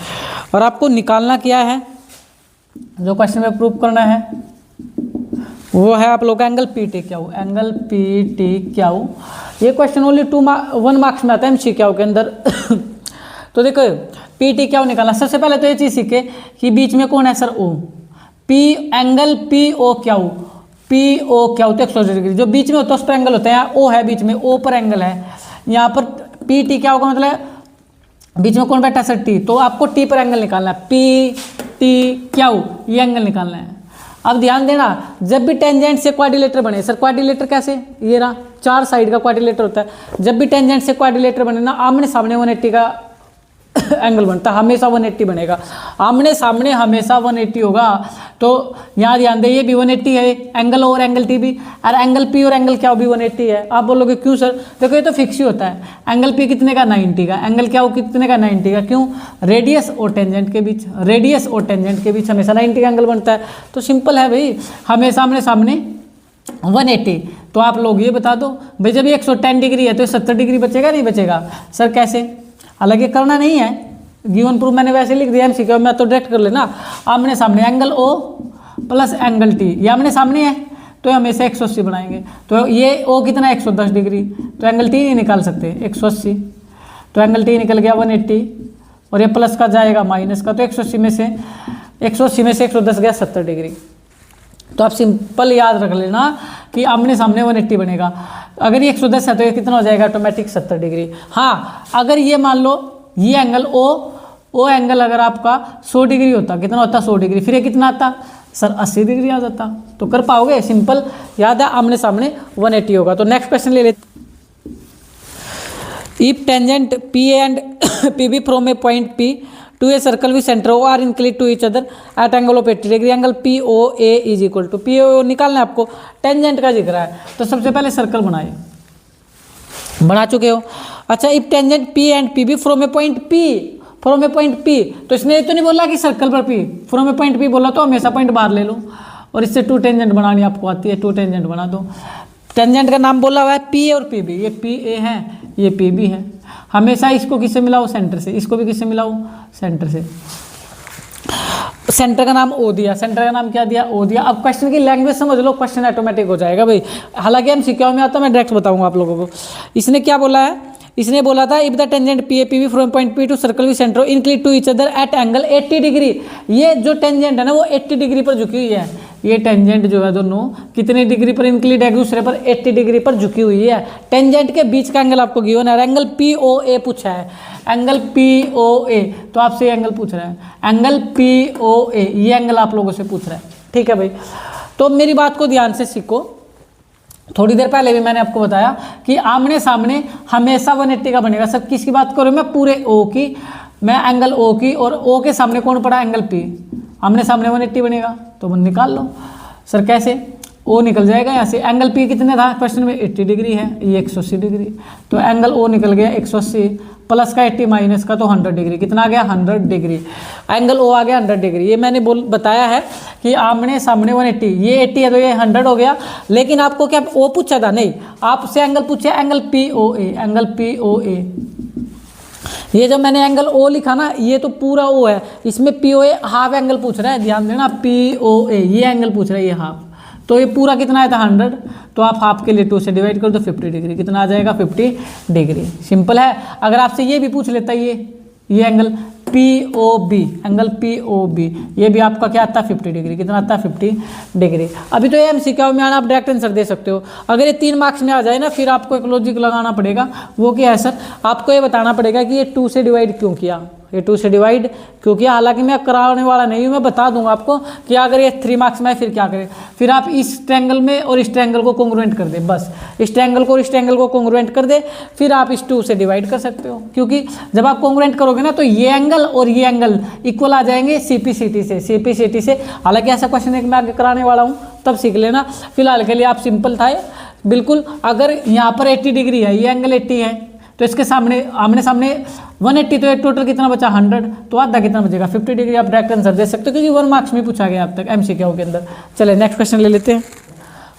और आपको निकालना क्या है, जो क्वेश्चन में प्रूव करना है वो है आप लोग का angle P T Q. Angle P T Q ये क्वेश्चन ओनली 1 मार्क्स में आता है MCQ के अंदर। तो देखो पी टी क्यू निकालना, सबसे पहले तो ये चीज़ सीखे कि बीच में कौन है sir O. P angle P O Q, P O Q तो 180 डिग्री जो बीच में होता है उस पर एंगल होता है। यहाँ ओ है बीच में, ओ पर एंगल है। यहाँ पर पी टी क्यू का मतलब बीच में कौन बैठा है सर टी, तो आपको टी पर एंगल निकालना है। पी टी क्यू ये एंगल निकालना है। अब ध्यान देना, जब भी टेंजेंट से क्वाड्रिलेटर बने, सर क्वाड्रिलेटर कैसे, ये रहा 4 साइड का क्वाड्रिलेटर होता है। जब भी टेंजेंट से क्वाड्रिलेटर बने ना, आमने सामने 180 का एंगल बनता है, हमेशा 180 बनेगा। आमने सामने हमेशा 180 होगा। तो यहाँ ध्यान दे, ये भी 180 है एंगल, और एंगल टी भी, और एंगल पी और एंगल क्या भी 180 है। आप बोलोगे क्यों सर, देखो ये तो फिक्स ही होता है। एंगल पी कितने का 90 का, एंगल क्या कितने का 90 का, क्यों, रेडियस और टेंजेंट के बीच, रेडियस और टेंजेंट के बीच हमेशा 90 का एंगल बनता है। तो सिंपल है भाई, हमेशा आमने सामने 180। तो आप लोग ये बता दो भाई, जब 110 डिग्री है तो 70 डिग्री बचेगा नहीं बचेगा सर, कैसे। हालांकि करना नहीं है, गिवन प्रूफ मैंने वैसे लिख दिया MCQ में, तो डायरेक्ट कर लेना। आमने सामने angle O plus angle T, ये आमने सामने है तो हमेशा 180 बनाएंगे। तो ये O कितना है 110 डिग्री, तो एंगल T नहीं निकाल सकते 180, तो एंगल T निकल गया 180, और ये प्लस का जाएगा माइनस का, तो 180 में से 110 गया 70 डिग्री। तो आप सिंपल याद रख लेना कि आमने सामने 180 बनेगा। अगर ये 110 है तो ये कितना हो जाएगा ऑटोमेटिक 70 डिग्री। हाँ, अगर ये मान लो ये एंगल ओ एंगल अगर आपका 100 डिग्री होता, कितना होता 100 डिग्री, फिर ये कितना आता सर 80 डिग्री आ जाता। तो कर पाओगे, सिंपल याद है, आमने सामने 180 होगा। तो नेक्स्ट क्वेश्चन ले लेते। If tangent P and P B from a point P to a circle with centre O are inclined to each other at angle of 80 degree, angle P O A is equal to, P O निकालना है आपको, tangent का जिक्र है। तो सबसे पहले circle बनाए, बना चुके हो। अच्छा, if tangent P and P B from a point P, from a point P, तो इसने तो नहीं बोला कि सर्कल पर P, from a point P बोला तो हमेशा पॉइंट बाहर ले लो, और इससे 2 टेंजेंट बनानी आपको आती है, 2 टेंजेंट बना दो। टेंजेंट का नाम बोला हुआ है पी और पी बी, ये पी ए है, ये पी बी है। हमेशा इसको किससे मिलाओ, सेंटर से, इसको भी किससे मिलाओ, सेंटर से। सेंटर का नाम ओ दिया, सेंटर का नाम क्या दिया, ओ दिया। अब क्वेश्चन की लैंग्वेज समझ लो, क्वेश्चन ऑटोमेटिक हो जाएगा भाई। हालांकि MCQ में आता मैं डायरेक्ट बताऊंगा आप लोगों को। इसने क्या बोला है, इसने बोला था if the tangent P A P B from point P to circle with centre inclined to each other at angle 80 degree. ये जो टेंजेंट है ना वो 80 डिग्री पर झुकी हुई है। ये टेंजेंट जो है दोनों कितने डिग्री पर इंक्लिनेड है एक दूसरे पर, 80 डिग्री पर झुकी हुई है। टेंजेंट के बीच का एंगल आपको गिवन है, एंगल पी ओ ए पूछा है, एंगल पी ओ ए, तो आपसे एंगल पूछ रहा है, एंगल पी ओ ए, ये एंगल आप लोगों से पूछ रहा है, ठीक है भाई। तो मेरी बात को ध्यान से सीखो। थोड़ी देर पहले भी मैंने आपको बताया कि आमने सामने हमेशा 180 का बनेगा। सब किसकी बात करूँ मैं, पूरे O की, मैं एंगल O की, और O के सामने कौन पड़ा, एंगल P, आमने सामने 180 बनेगा। तो वो निकाल लो सर, कैसे, O निकल जाएगा यहाँ से। एंगल P कितने था क्वेश्चन में, 80 डिग्री है, ये 180 डिग्री, तो एंगल O निकल गया 180 प्लस का 80 माइनस का तो 100 डिग्री, कितना आ गया 100 डिग्री। एंगल ओ आ गया 100 डिग्री। ये मैंने बताया है कि आमने सामने 180, ये 80 है तो ये 100 हो गया। लेकिन आपको क्या ओ पूछा था? नहीं, आपसे एंगल पूछा, एंगल पी ओ ए, एंगल पी ओ ए। ये जब मैंने एंगल ओ लिखा ना, ये तो पूरा ओ है, इसमें पी ओ ए हाफ एंगल पूछ रहा है, ध्यान देना, पी ओ ए ये एंगल पूछ रहा है, ये हाफ। तो ये पूरा कितना आया था 100, तो आप हाफ के लिए 2 से डिवाइड कर दो, 50 डिग्री, कितना आ जाएगा 50 डिग्री। सिंपल है। अगर आपसे ये भी पूछ लेता ये angle P O B, angle P O B, ये भी आपका क्या आता है 50 डिग्री, कितना आता है 50 डिग्री। अभी तो ये एमसीक्यू में आना, आप डायरेक्ट आंसर दे सकते हो। अगर ये 3 मार्क्स में आ जाए ना, फिर आपको एक लॉजिक लगाना पड़ेगा। वो क्या है सर? आपको ये बताना पड़ेगा कि ये 2 से डिवाइड क्यों किया, ये 2 से डिवाइड क्यों किया। हालांकि मैं कराने वाला नहीं हूँ, मैं बता दूंगा आपको कि अगर ये 3 मार्क्स में है फिर क्या करें। फिर आप इस ट्रायंगल में और इस ट्रायंगल को कॉन्ग्रुएंट कर दे, बस इस ट्रायंगल को और इस ट्रायंगल को कॉन्ग्रुएंट कर दे, फिर आप इस 2 से डिवाइड कर सकते हो। क्योंकि जब आप कॉन्ग्रुएंट करोगे ना, तो ये एंगल और ये एंगल इक्वल आ जाएंगे सीपीसीटी से, सीपीसीटी से। हालांकि ऐसा क्वेश्चन एक मैं आगे कराने वाला हूँ, तब सीख लेना। फिलहाल के लिए आप सिंपल था बिल्कुल। अगर यहाँ पर 80 डिग्री है, ये एंगल 80 है, तो इसके सामने आमने सामने 180, तो ये टोटल कितना बचा 100, तो आधा कितना बचेगा 50 डिग्री। आप डायरेक्ट आंसर दे सकते हो, क्योंकि 1 मार्क्स में पूछा गया अब तक एमसीक्यू के अंदर। चले नेक्स्ट क्वेश्चन ले लेते हैं।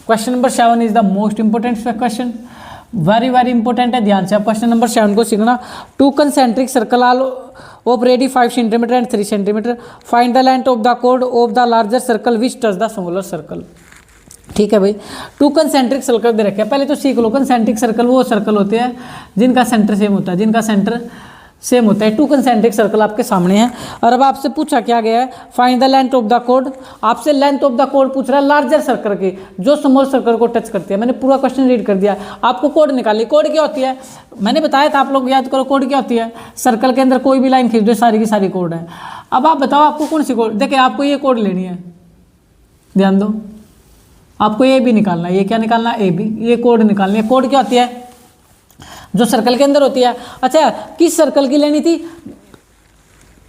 Question number 7 is the most important question, very important है, ध्यान से आप क्वेश्चन नंबर 7 को सीखना। 2 concentric circle are of radius 5 centimetre and 3 centimetre, find the length of the कोड of the larger circle which touch the smaller circle. ठीक है भाई, 2 कंसेंट्रिक सर्कल दे रखे हैं, पहले तो सीख लो। कंसेंट्रिक सर्कल वो सर्कल होते हैं जिनका सेंटर सेम होता है, जिनका सेंटर सेम होता है। 2 कंसेंट्रिक सर्कल आपके सामने हैं, और अब आपसे पूछा क्या गया है, find the length of the code. आपसे लेंथ ऑफ द कोड पूछ रहा है लार्जर सर्कल की, जो स्मॉल सर्कल को टच करती है। मैंने पूरा क्वेश्चन रीड कर दिया, आपको कोड निकालनी। कोड क्या होती है? मैंने बताया था, आप लोग याद करो। कोड क्या होती है? सर्कल के अंदर कोई भी लाइन खींच दो, सारी की सारी कोड है। अब आप बताओ आपको कौन सी कोड। देखिए, आपको ये कोड लेनी है, ध्यान दो, आपको ए बी निकालना है। ये क्या निकालना है? ए बी, ये कोड निकालनी है। कोड क्या होती है? जो सर्कल के अंदर होती है। अच्छा, किस सर्कल की लेनी थी?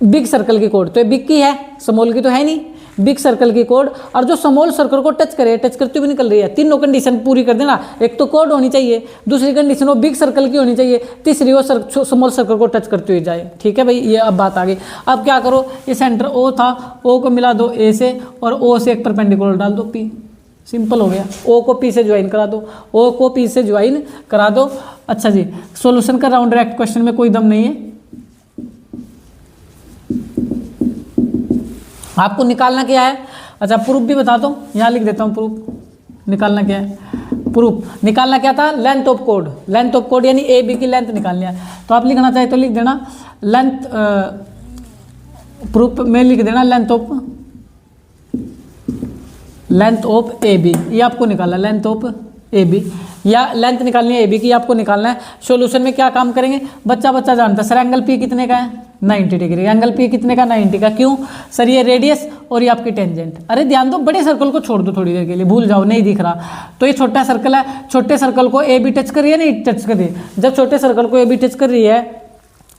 बिग सर्कल की कोड। तो ये बिग की है, स्मॉल की तो है नहीं। बिग सर्कल की कोड, और जो स्मॉल सर्कल को टच करे, टच करते हुए निकल रही है। तीनों कंडीशन पूरी कर देना। एक तो कोड होनी चाहिए, दूसरी कंडीशन वो बिग सर्कल की होनी चाहिए, तीसरी वो स्मॉल सर्कल को टच करते हुए जाए। ठीक है भाई, ये अब बात आ गई। अब क्या करो, ये सेंटर ओ था, ओ को मिला दो ए से, और ओ से एक परपेंडिकुलर डाल दो पी। सिंपल हो गया। ओ को पी से ज्वाइन करा दो, ओ को पी से ज्वाइन करा दो। अच्छा जी, सॉल्यूशन कर रहा हूं डायरेक्ट, क्वेश्चन में कोई दम नहीं है। आपको निकालना क्या है? अच्छा, प्रूफ भी बता दो, यहाँ लिख देता हूँ प्रूफ। निकालना क्या है? प्रूफ निकालना क्या था? Length of code. Length of code यानी ए बी की लेंथ निकालनी है। तो आप लिखना चाहे तो लिख देना लेंथ, प्रूफ में लिख देना लेंथ ऑफ ए बी। ये आपको निकालना लेंथ ऑफ ए बी, या लेंथ निकालनी है ए बी की, आपको निकालना है। सॉल्यूशन में क्या काम करेंगे? बच्चा जानता है सर, एंगल पी कितने का है? 90 डिग्री। एंगल पी कितने का? 90 का। क्यों सर? ये रेडियस और ये आपकी टेंजेंट। अरे ध्यान दो, बड़े सर्कल को छोड़ दो थोड़ी देर के लिए, भूल जाओ, नहीं दिख रहा। तो ये छोटा सर्कल है, छोटे सर्कल को ए बी टच कर रही है, नहीं टच कर रही है। जब छोटे सर्कल को ए बी टच कर रही है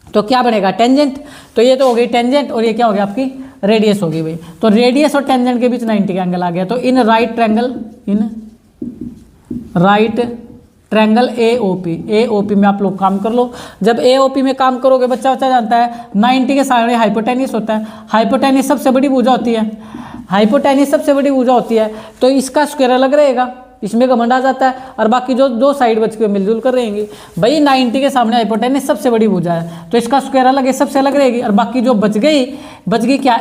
तो क्या बनेगा? टेंजेंट। तो ये तो हो गई टेंजेंट, और ये क्या हो गया? आपकी रेडियस होगी भाई। तो रेडियस और टेंजेंट के बीच 90 का एंगल आ गया। तो इन राइट ट्रायंगल एओपी में आप लोग काम कर लो। जब एओपी में काम करोगे, बच्चा जानता है 90 के सामने हाइपोटेनिस होता है। हाइपोटेनिस सबसे बड़ी भुजा होती है, हाइपोटेनिस सबसे बड़ी भुजा होती है। तो इसका स्क्वायर अलग रहेगा, इसमें घमंड आ जाता है, और बाकी जो 2 साइड बच के मिलजुल कर रहेंगी। भाई 90 के सामने हाइपोटेनिस सबसे बड़ी भुजा है, तो इसका स्क्वायर अलग है, सबसे अलग रहेगी। और बाकी जो बच गई क्या?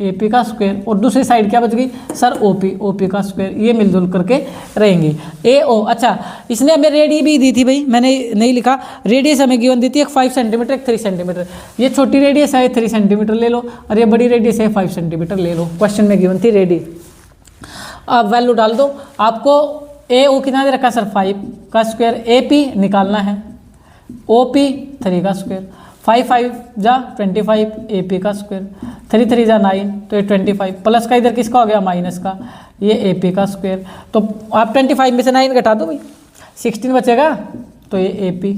एपी का स्क्वायर। और दूसरी साइड क्या बच गई सर? ओपी का स्क्वायर। ये मिलजुल करके रहेंगी। एओ। अच्छा, इसने हमें रेडियस भी दी थी भाई, मैंने नहीं लिखा। रेडियस हमें गिवन दी थी, एक 5 सेंटीमीटर, एक 3 सेंटीमीटर। ये छोटी रेडियस है 3 सेंटीमीटर ले लो, और ये बड़ी रेडियस है 5 सेंटीमीटर ले लो। क्वेश्चन में गिवन थी रेडियस। अब वैल्यू डाल दो। आपको एओ कितना दे रखा सर? 5 का स्क्वायर। एपी निकालना है, ओपी 3 का स्क्वायर। 5 जा 25, एपी का स्क्वायर। 3 जा 9, तो ये 25 प्लस का इधर किसका हो गया? माइनस का, ये एपी का स्क्वायर। तो आप 25 में से 9 घटा दो भाई, 16 बचेगा। तो ये एपी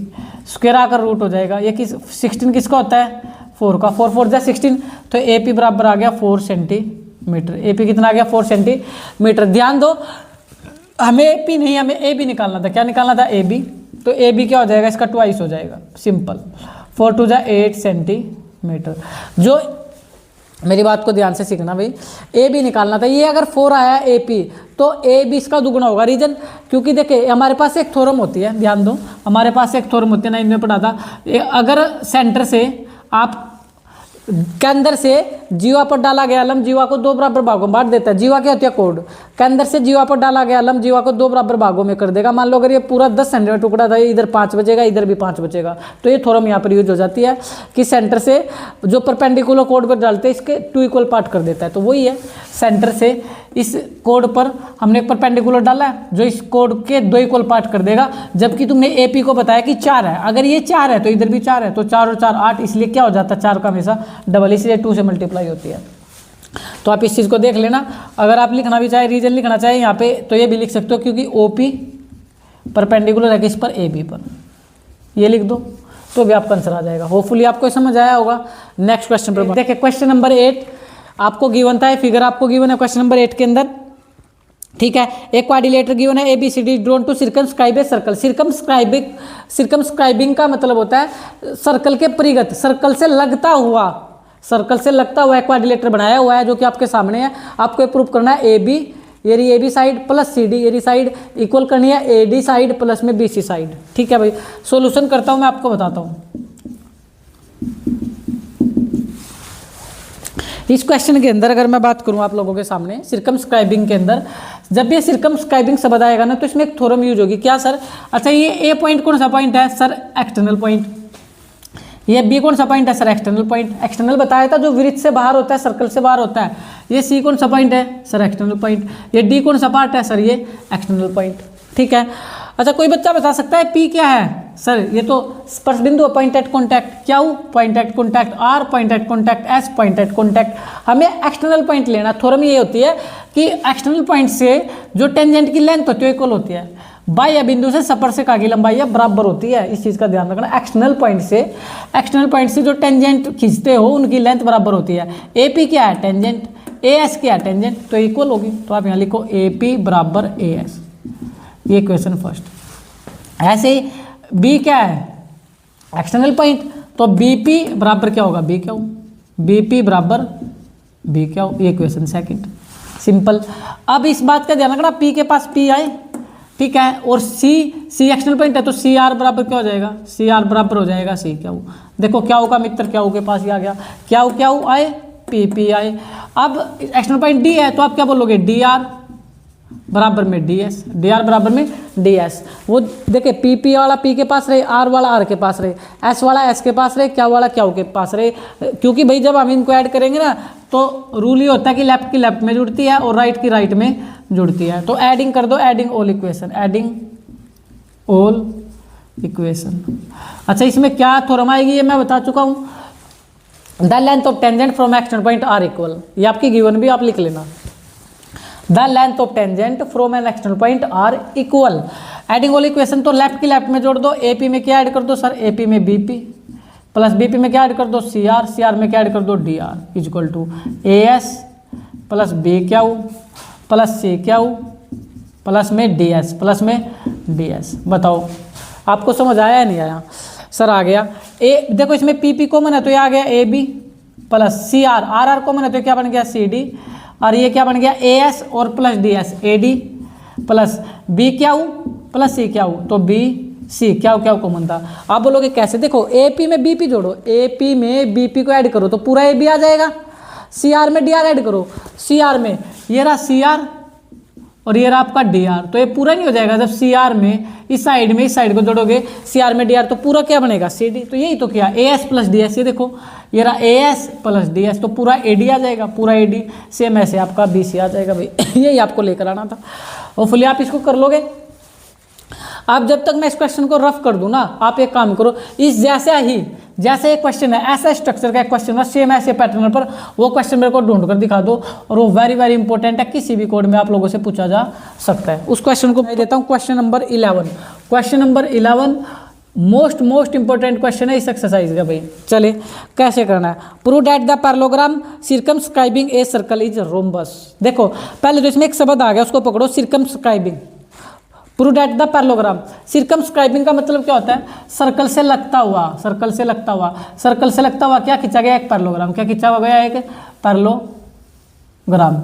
स्क्वायर आकर रूट हो जाएगा। ये 16 किसका होता है? 4 का। 4 जा 16, तो एपी बराबर आ गया 4 सेंटीमीटर। एपी कितना आ गया? 4 सेंटीमीटर। ध्यान दो, हमें एपी नहीं, हमें ए बी निकालना था। क्या निकालना था? A B. तो ए बी क्या हो जाएगा, इसका ट्वाइस हो जाएगा, सिंपल। 4 टू जा 8 सेंटीमीटर। जो मेरी बात को ध्यान से सीखना भाई, ए बी निकालना था। ये अगर 4 आया ए पी तो ए बी इसका दुगुना होगा। रीजन, क्योंकि देखिए हमारे पास एक थ्योरम होती है, ध्यान दो, हमारे पास एक थ्योरम होती है, 9 में पढ़ा था। अगर सेंटर से आप के अंदर से जीवा पर डाला गया लंब जीवा को 2 बराबर भागों में बांट देता है। जीवा क्या होती है, कोड। के अंदर से जीवा पर डाला गया लंब जीवा को 2 बराबर भागों में कर देगा। मान लो अगर ये पूरा 10 सेंटीमीटर टुकड़ा था, इधर 5 बचेगा, इधर भी 5 बचेगा। तो ये थ्योरम यहाँ पर यूज हो जाती है कि सेंटर से जो परपेंडिकुलर कोड पर डालते हैं इसके 2 इक्वल पार्ट कर देता है। तो वही है, सेंटर से इस कोड पर हमने परपेंडिकुलर डाला है जो इस कोड के 2 इक्वल पार्ट कर देगा। जबकि तुमने ए पी को बताया कि 4 है, अगर ये 4 है तो इधर भी 4 है, तो 4 और 4 8, इसलिए क्या हो जाता है, 4 का हमेशा डबल, इसलिए 2 से मल्टीप्लाई होती है। तो आप इस चीज़ को देख लेना। अगर आप लिखना भी चाहे, रीजन लिखना चाहे यहाँ पे, तो ये भी लिख सकते हो, क्योंकि ओ पी परपेंडिकुलर है किस पर, ए बी पर, ये लिख दो तो भी आपका आंसर आ जाएगा। होपफुली आपको समझ आया होगा। नेक्स्ट क्वेश्चन पर देखिए, क्वेश्चन नंबर 8 आपको गिवन था, फिगर आपको गिवन है क्वेश्चन नंबर 8 के अंदर, ठीक है। एक क्वाड्रिलेटर गिवन है, ABCD drawn to circumscribe a circle. Circumscribing का मतलब होता है सर्कल के परिगत, सर्कल से लगता हुआ, सर्कल से लगता हुआ एक क्वाड्रिलेटर बनाया हुआ है जो कि आपके सामने है। आपको ये प्रूव करना है AB, ये AB साइड प्लस CD, ये साइड इक्वल करनी है AD साइड प्लस में BC साइड, ठीक है भाई। सॉल्यूशन करता हूँ मैं, आपको बताता हूँ। इस क्वेश्चन के अंदर अगर मैं बात करूं आप लोगों के सामने, सर्कमस्क्राइबिंग के अंदर, जब ये सर्कमस्क्राइबिंग शब्द आएगा ना तो इसमें एक थ्योरम यूज होगी। क्या सर? अच्छा, ये ए पॉइंट कौन सा पॉइंट है सर? External point. ये बी कौन सा पॉइंट है सर? External point. एक्सटर्नल बताया था जो वृत्त से बाहर होता है, सर्कल से बाहर होता है। ये सी कौन सा पॉइंट है सर? External point. ये डी कौन सा पार्ट है सर? ये एक्सटर्नल पॉइंट, ठीक है। अच्छा, कोई बच्चा बता सकता है पी क्या है सर? ये तो स्पर्श बिंदु, पॉइंट एट कॉन्टैक्ट। क्या हो? Point at contact. R point at contact, S point at contact. हमें एक्सटर्नल पॉइंट लेना। थ्योरम ये होती है कि एक्सटर्नल पॉइंट से जो टेंजेंट की लेंथ होती है इक्वल होती है, बाह्य बिंदु से स्पर्शक की लंबाई बराबर होती है। इस चीज का ध्यान रखना। एक्सटर्नल पॉइंट से जो टेंजेंट खींचते हो उनकी लेंथ बराबर होती है। ए पी क्या है? टेंजेंट। ए एस क्या है? टेंजेंट। तो इक्वल होगी। तो आप यहाँ लिखो ए पी बराबर ए एस। ये क्वेश्चन फर्स्ट। ऐसे ही बी क्या है? External point. तो बी पी बराबर क्या होगा? बी क्या हो? बी पी बराबर बी क्या हो? ये क्वेश्चन सेकंड। सिंपल। अब इस बात का ध्यान रखना, पी के पास पी आए, ठीक है, और सी एक्सटर्नल पॉइंट है तो सी आर बराबर क्या हो जाएगा? सी आर बराबर हो जाएगा सी क्या हो। देखो क्या होगा मित्र, क्या हो के पास ही आ गया। क्या हो आए? पी पी आए। अब एक्सटर्नल पॉइंट डी है तो आप क्या बोलोगे? डी आर बराबर में डी एस। डी आर बराबर में डी एस। वो देखिए पी पी वाला पी के पास रहे, आर वाला आर के पास रहे, एस वाला एस के पास रहे, क्या वाला क्या के पास रहे। क्योंकि भाई जब हम इनको ऐड करेंगे ना तो रूल ये होता है कि लेफ्ट की लेफ्ट में जुड़ती है और राइट की राइट में जुड़ती है। तो एडिंग कर दो, adding all equation, adding all equation. अच्छा, इसमें क्या थ्योरम आएगी ये मैं बता चुका हूँ। The length of tangent from external point are equal. ये आपकी गिवन भी आप लिख लेना। The length of tangent from an external point are equal. Adding all equation तो लेफ्ट की लेफ्ट में जोड़ दो। ए पी में क्या ऐड कर दो सर? ए पी में B P plus B P में क्या ऐड कर दो? C R. सी आर में क्या ऐड कर दो? D R equal to A S plus B क्या हो प्लस सी क्या हो प्लस में डी एस, प्लस में डी एस। बताओ आपको समझ आया या नहीं आया? सर आ गया। ए देखो इसमें पी पी कॉमन है तो ये आ गया A B plus C R. R R common है तो क्या बन गया? C D. और ये क्या बन गया? ए एस और plus D S, A D plus B क्या हो प्लस सी क्या हो। तो बी सी क्या हो कॉमन था। आप बोलोगे कैसे? देखो ए पी में बी पी जोड़ो, ए पी में बी पी को ऐड करो तो पूरा ए बी आ जाएगा। सी आर में डी आर ऐड करो, सी आर में ये रहा सी आर और ये रहा आपका डी आर, तो ये पूरा नहीं हो जाएगा। जब सी आर में इस साइड को जोड़ोगे सी आर में डी आर तो पूरा क्या बनेगा? C D. तो यही तो किया, A S plus D S. ये देखो ये रहा A S plus D S तो पूरा ए डी आ जाएगा, पूरा ए डी। सेम ऐसे आपका बी सी आ जाएगा भाई। यही आपको लेकर आना था। होपफुली आप इसको कर लोगे। आप जब तक मैं इस क्वेश्चन को रफ कर दूं ना, आप एक काम करो, इस जैसे एक क्वेश्चन है, ऐसा स्ट्रक्चर का एक क्वेश्चन है, सेम ऐसे पैटर्न पर, वो क्वेश्चन मेरे को ढूंढ कर दिखा दो। और वो वेरी वेरी इंपॉर्टेंट है, किसी भी कोड में आप लोगों से पूछा जा सकता है। उस क्वेश्चन को मैं देता हूँ question number 11। Question number 11 most important question है इस एक्सरसाइज का भाई। चले कैसे करना है? Prove that the parallelogram circumscribing A circle is rhombus. देखो पहले तो इसमें एक शब्द आ गया, उसको पकड़ो, circumscribing. Prove that the parallelogram, circumscribing का मतलब क्या होता है, सर्कल से लगता हुआ, सर्कल से लगता हुआ, सर्कल से लगता हुआ क्या खींचा गया, एक पैरेललोग्राम, क्या खींचा हुआ गया, एक पैरेललोग्राम।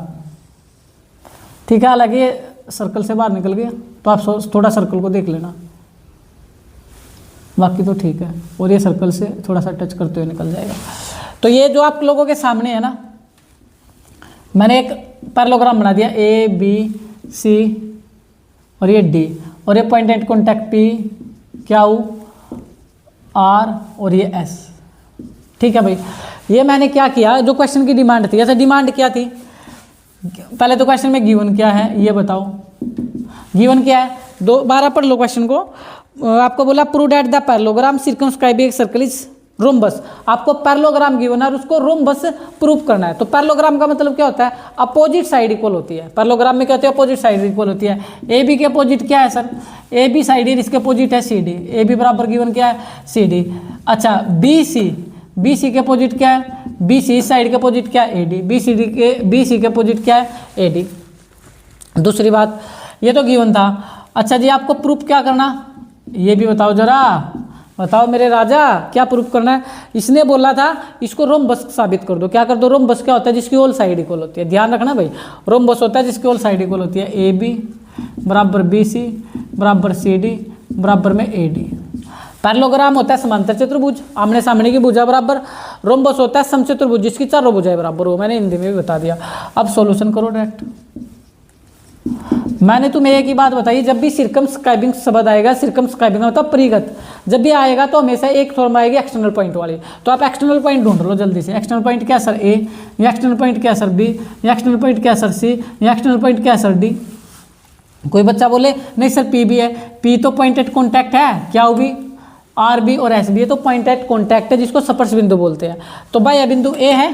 ठीक है, हालांकि ये सर्कल से बाहर निकल गया तो आप थोड़ा सर्कल को देख लेना, बाकी तो ठीक है, और ये सर्कल से थोड़ा सा टच करते हुए निकल जाएगा। तो ये जो आप लोगों के सामने है ना, मैंने एक पैरेललोग्राम बना दिया, ए बी सी और ये डी, और ये point at contact P Q are और ये एस। ठीक है भाई, ये मैंने क्या किया, जो क्वेश्चन की डिमांड थी, जैसे डिमांड क्या थी, पहले तो क्वेश्चन में गिवन क्या है ये बताओ, गिवन क्या है, दोबारा पढ़ लो क्वेश्चन को। आपको बोला prove that the parallelogram circumscribing एक सर्कल इज रोम्बस, आपको पैरेललोग्राम गिवन है और उसको रोम्बस प्रूव करना है। तो पैरेललोग्राम का मतलब क्या होता है, अपोजिट साइड इक्वल होती है। पैरेललोग्राम में क्या होती है, अपोजिट साइड इक्वल होती है। ए बी के अपोजिट क्या है सर, ए बी साइड है, इसके अपोजिट है सी डी, ए बी बराबर गिवन क्या है, सी डी। अच्छा बी सी के अपोजिट क्या है, बी सी, इस साइड के अपोजिट क्या है, ए डी, बी सी के अपोजिट क्या है, ए डी। दूसरी बात, ये तो गिवन था। अच्छा जी, आपको प्रूफ क्या करना, ये भी बताओ जरा, बताओ मेरे राजा, क्या प्रूफ करना है। इसने बोला था इसको रोम्बस साबित कर दो, क्या कर दो, रोम्बस क्या होता है, जिसकी ऑल साइड इक्वल होती है, ध्यान रखना भाई, रोम्बस होता है जिसकी ऑल साइड इक्वल होती है, ए बी बराबर बी सी बराबर सी डी बराबर में ए डी। पैरेललोग्राम होता है समांतर चतुर्भुज, आमने सामने की भुजा बराबर, रोम्बस होता है समचतुर्भुज जिसकी चारों भुजाएं बराबर हो, मैंने हिंदी में भी बता दिया। अब सॉल्यूशन करो डायरेक्ट। मैंने तुम्हें एक ही बात बताई, जब भी सर्कमस्क्राइबिंग शब्द आएगा, सर्कमस्क्राइबिंग मतलब परिगत, जब भी आएगा तो हमेशा एक फॉर्म आएगी एक्सटर्नल पॉइंट वाली। तो आप एक्सटर्नल पॉइंट ढूंढ लो जल्दी से। एक्सटर्नल पॉइंट क्या सर ए, या एक्सटर्नल पॉइंट क्या सर बी, या एक्सटर्नल पॉइंट क्या सर सी, या एक्सटर्नल पॉइंट क्या सर डी। कोई बच्चा बोले नहीं सर पी भी है, पी तो पॉइंट एट कॉन्टैक्ट है, क्या हो भी, आर बी और एस बी, तो पॉइंट एट कॉन्टैक्ट है जिसको स्पर्श बिंदु बोलते हैं। तो भाई बिंदु ए है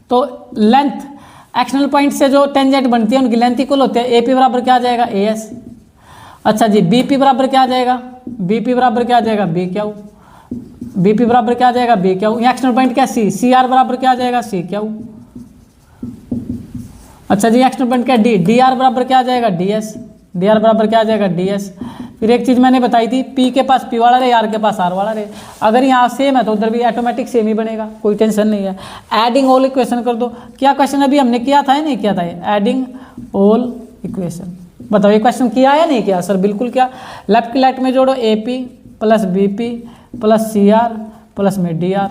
तो लेंथ एक्सटर्नल पॉइंट से जो टेंजेंट बनती है उनकी लेंथ इक्वल होते हैं। ए पी बराबर क्या आ जाएगा, ए एस। अच्छा जी, बी पी बराबर क्या आ जाएगा, बी पी बराबर क्या आ जाएगा, बी क्यू, बी पी बराबर क्या आ जाएगा, बी क्यू। यहाँ एक्सटर्नल पॉइंट क्या सी, सी आर बराबर क्या आ जाएगा, सी क्यू। अच्छा जी, एक्सटर्नल पॉइंट क्या डी, डी आर बराबर क्या आ जाएगा, डी एस, डी आर बराबर क्या आ जाएगा, डी एस। फिर एक चीज़ मैंने बताई थी, पी के पास पी वाला रहे, आर के पास आर वाला रहे, अगर यहाँ सेम है तो उधर भी ऑटोमेटिक सेम ही बनेगा, कोई टेंशन नहीं है। एडिंग ऑल इक्वेशन कर दो, क्या क्वेश्चन अभी हमने किया था या नहीं किया था, एडिंग ऑल इक्वेशन। बताओ ये क्वेश्चन किया या नहीं किया, सर बिल्कुल किया। लेफ्ट की लाइट में जोड़ो, A P plus B P plus C R plus में D R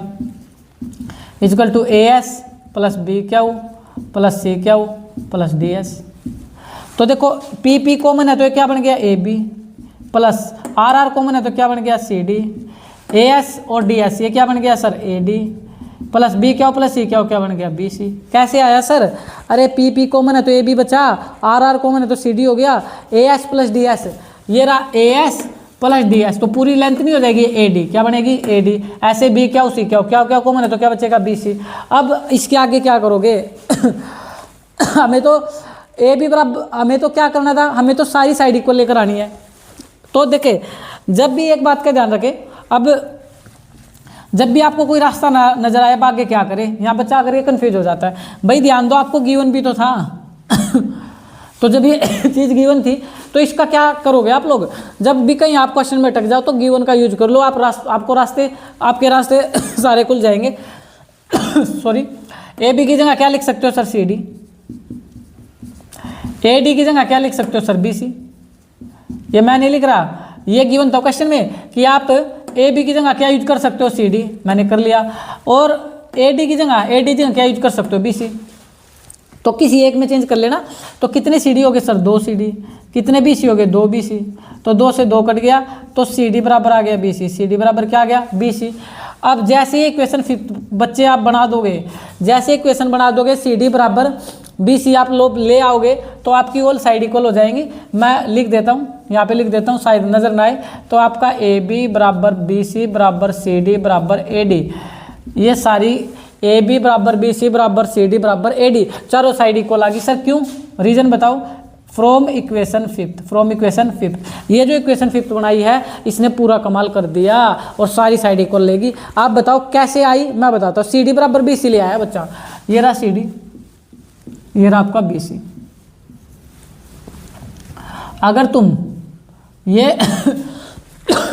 is equal to A S plus B Q plus C Q plus D S. तो देखो पी पी कॉमन है तो ये क्या बन गया, A B plus R R common है तो क्या बन गया, सी डी, ए एस और डी एस ये क्या बन गया sir, A D plus B Q plus C Q क्या बन गया, बी सी। कैसे आया सर, अरे पी पी कॉमन है तो ए बी बचा, आर आर कॉमन है तो सी डी हो गया, A S plus D S, ये रहा A S plus D S, तो पूरी लेंथ नहीं हो जाएगी, ए डी क्या बनेगी, ए डी। ऐसे बी क्यू सी क्यू, क्या क्या कॉमन है तो क्या बचेगा, बी सी। अब इसके आगे क्या करोगे हमें तो ए बी बराबर, हमें तो क्या करना था, हमें तो सारी साइड इक्वल लेकर आनी है। तो देखे, जब भी एक बात का ध्यान रखें, अब जब भी आपको कोई रास्ता ना नजर आए आगे क्या करें, यहाँ बच्चा अगर ये कन्फ्यूज हो जाता है, भाई ध्यान दो आपको गिवन भी तो था तो जब ये चीज़ गिवन थी तो इसका क्या करोगे आप लोग, जब भी कहीं आप क्वेश्चन में अटक जाओ तो गिवन का यूज कर लो, आपके रास्ते सारे खुल जाएंगे सॉरी। ए बी की जगह क्या लिख सकते हो sir, C D. A D की जगह क्या लिख सकते हो सर, बी सी। ये मैं नहीं लिख रहा, ये गिवन था क्वेश्चन में कि आप ए बी की जगह क्या यूज कर सकते हो, सी डी, मैंने कर लिया। और ए डी की जगह क्या यूज कर सकते हो, बी सी। तो किसी एक में चेंज कर लेना। तो कितने सी डी हो गए सर, 2 सी डी। कितने बी सी हो गए, 2 बी सी। तो 2 से 2 कट गया तो सी डी बराबर आ गया बी सी, सी डी बराबर क्या आ गया, बी सी। अब जैसे ही इक्वेशन बच्चे आप बना दोगे, जैसे इक्वेशन बना दोगे सी डी बराबर बी सी आप लोग ले आओगे तो आपकी ऑल साइड इक्वल हो जाएंगी। मैं लिख देता हूँ, यहाँ पे लिख देता हूँ शायद नज़र ना आए। तो आपका ए बी बराबर बी सी बराबर सी डी बराबर ए डी, ये सारी ए बी बराबर बी सी बराबर सी डी बराबर ए डी चारों साइड इक्वल आ गई। सर क्यों, रीज़न बताओ। फ्रॉम इक्वेशन फिफ्थ, ये जो इक्वेशन फिफ्थ बनाई है इसने पूरा कमाल कर दिया और सारी साइड इक्वल लेगी। आप बताओ कैसे आई, मैं बताता हूँ। सी डी बराबर बी सी ले आया बच्चा, ये रहा सी डी, ये रहा आपका बी सी। अगर तुम ये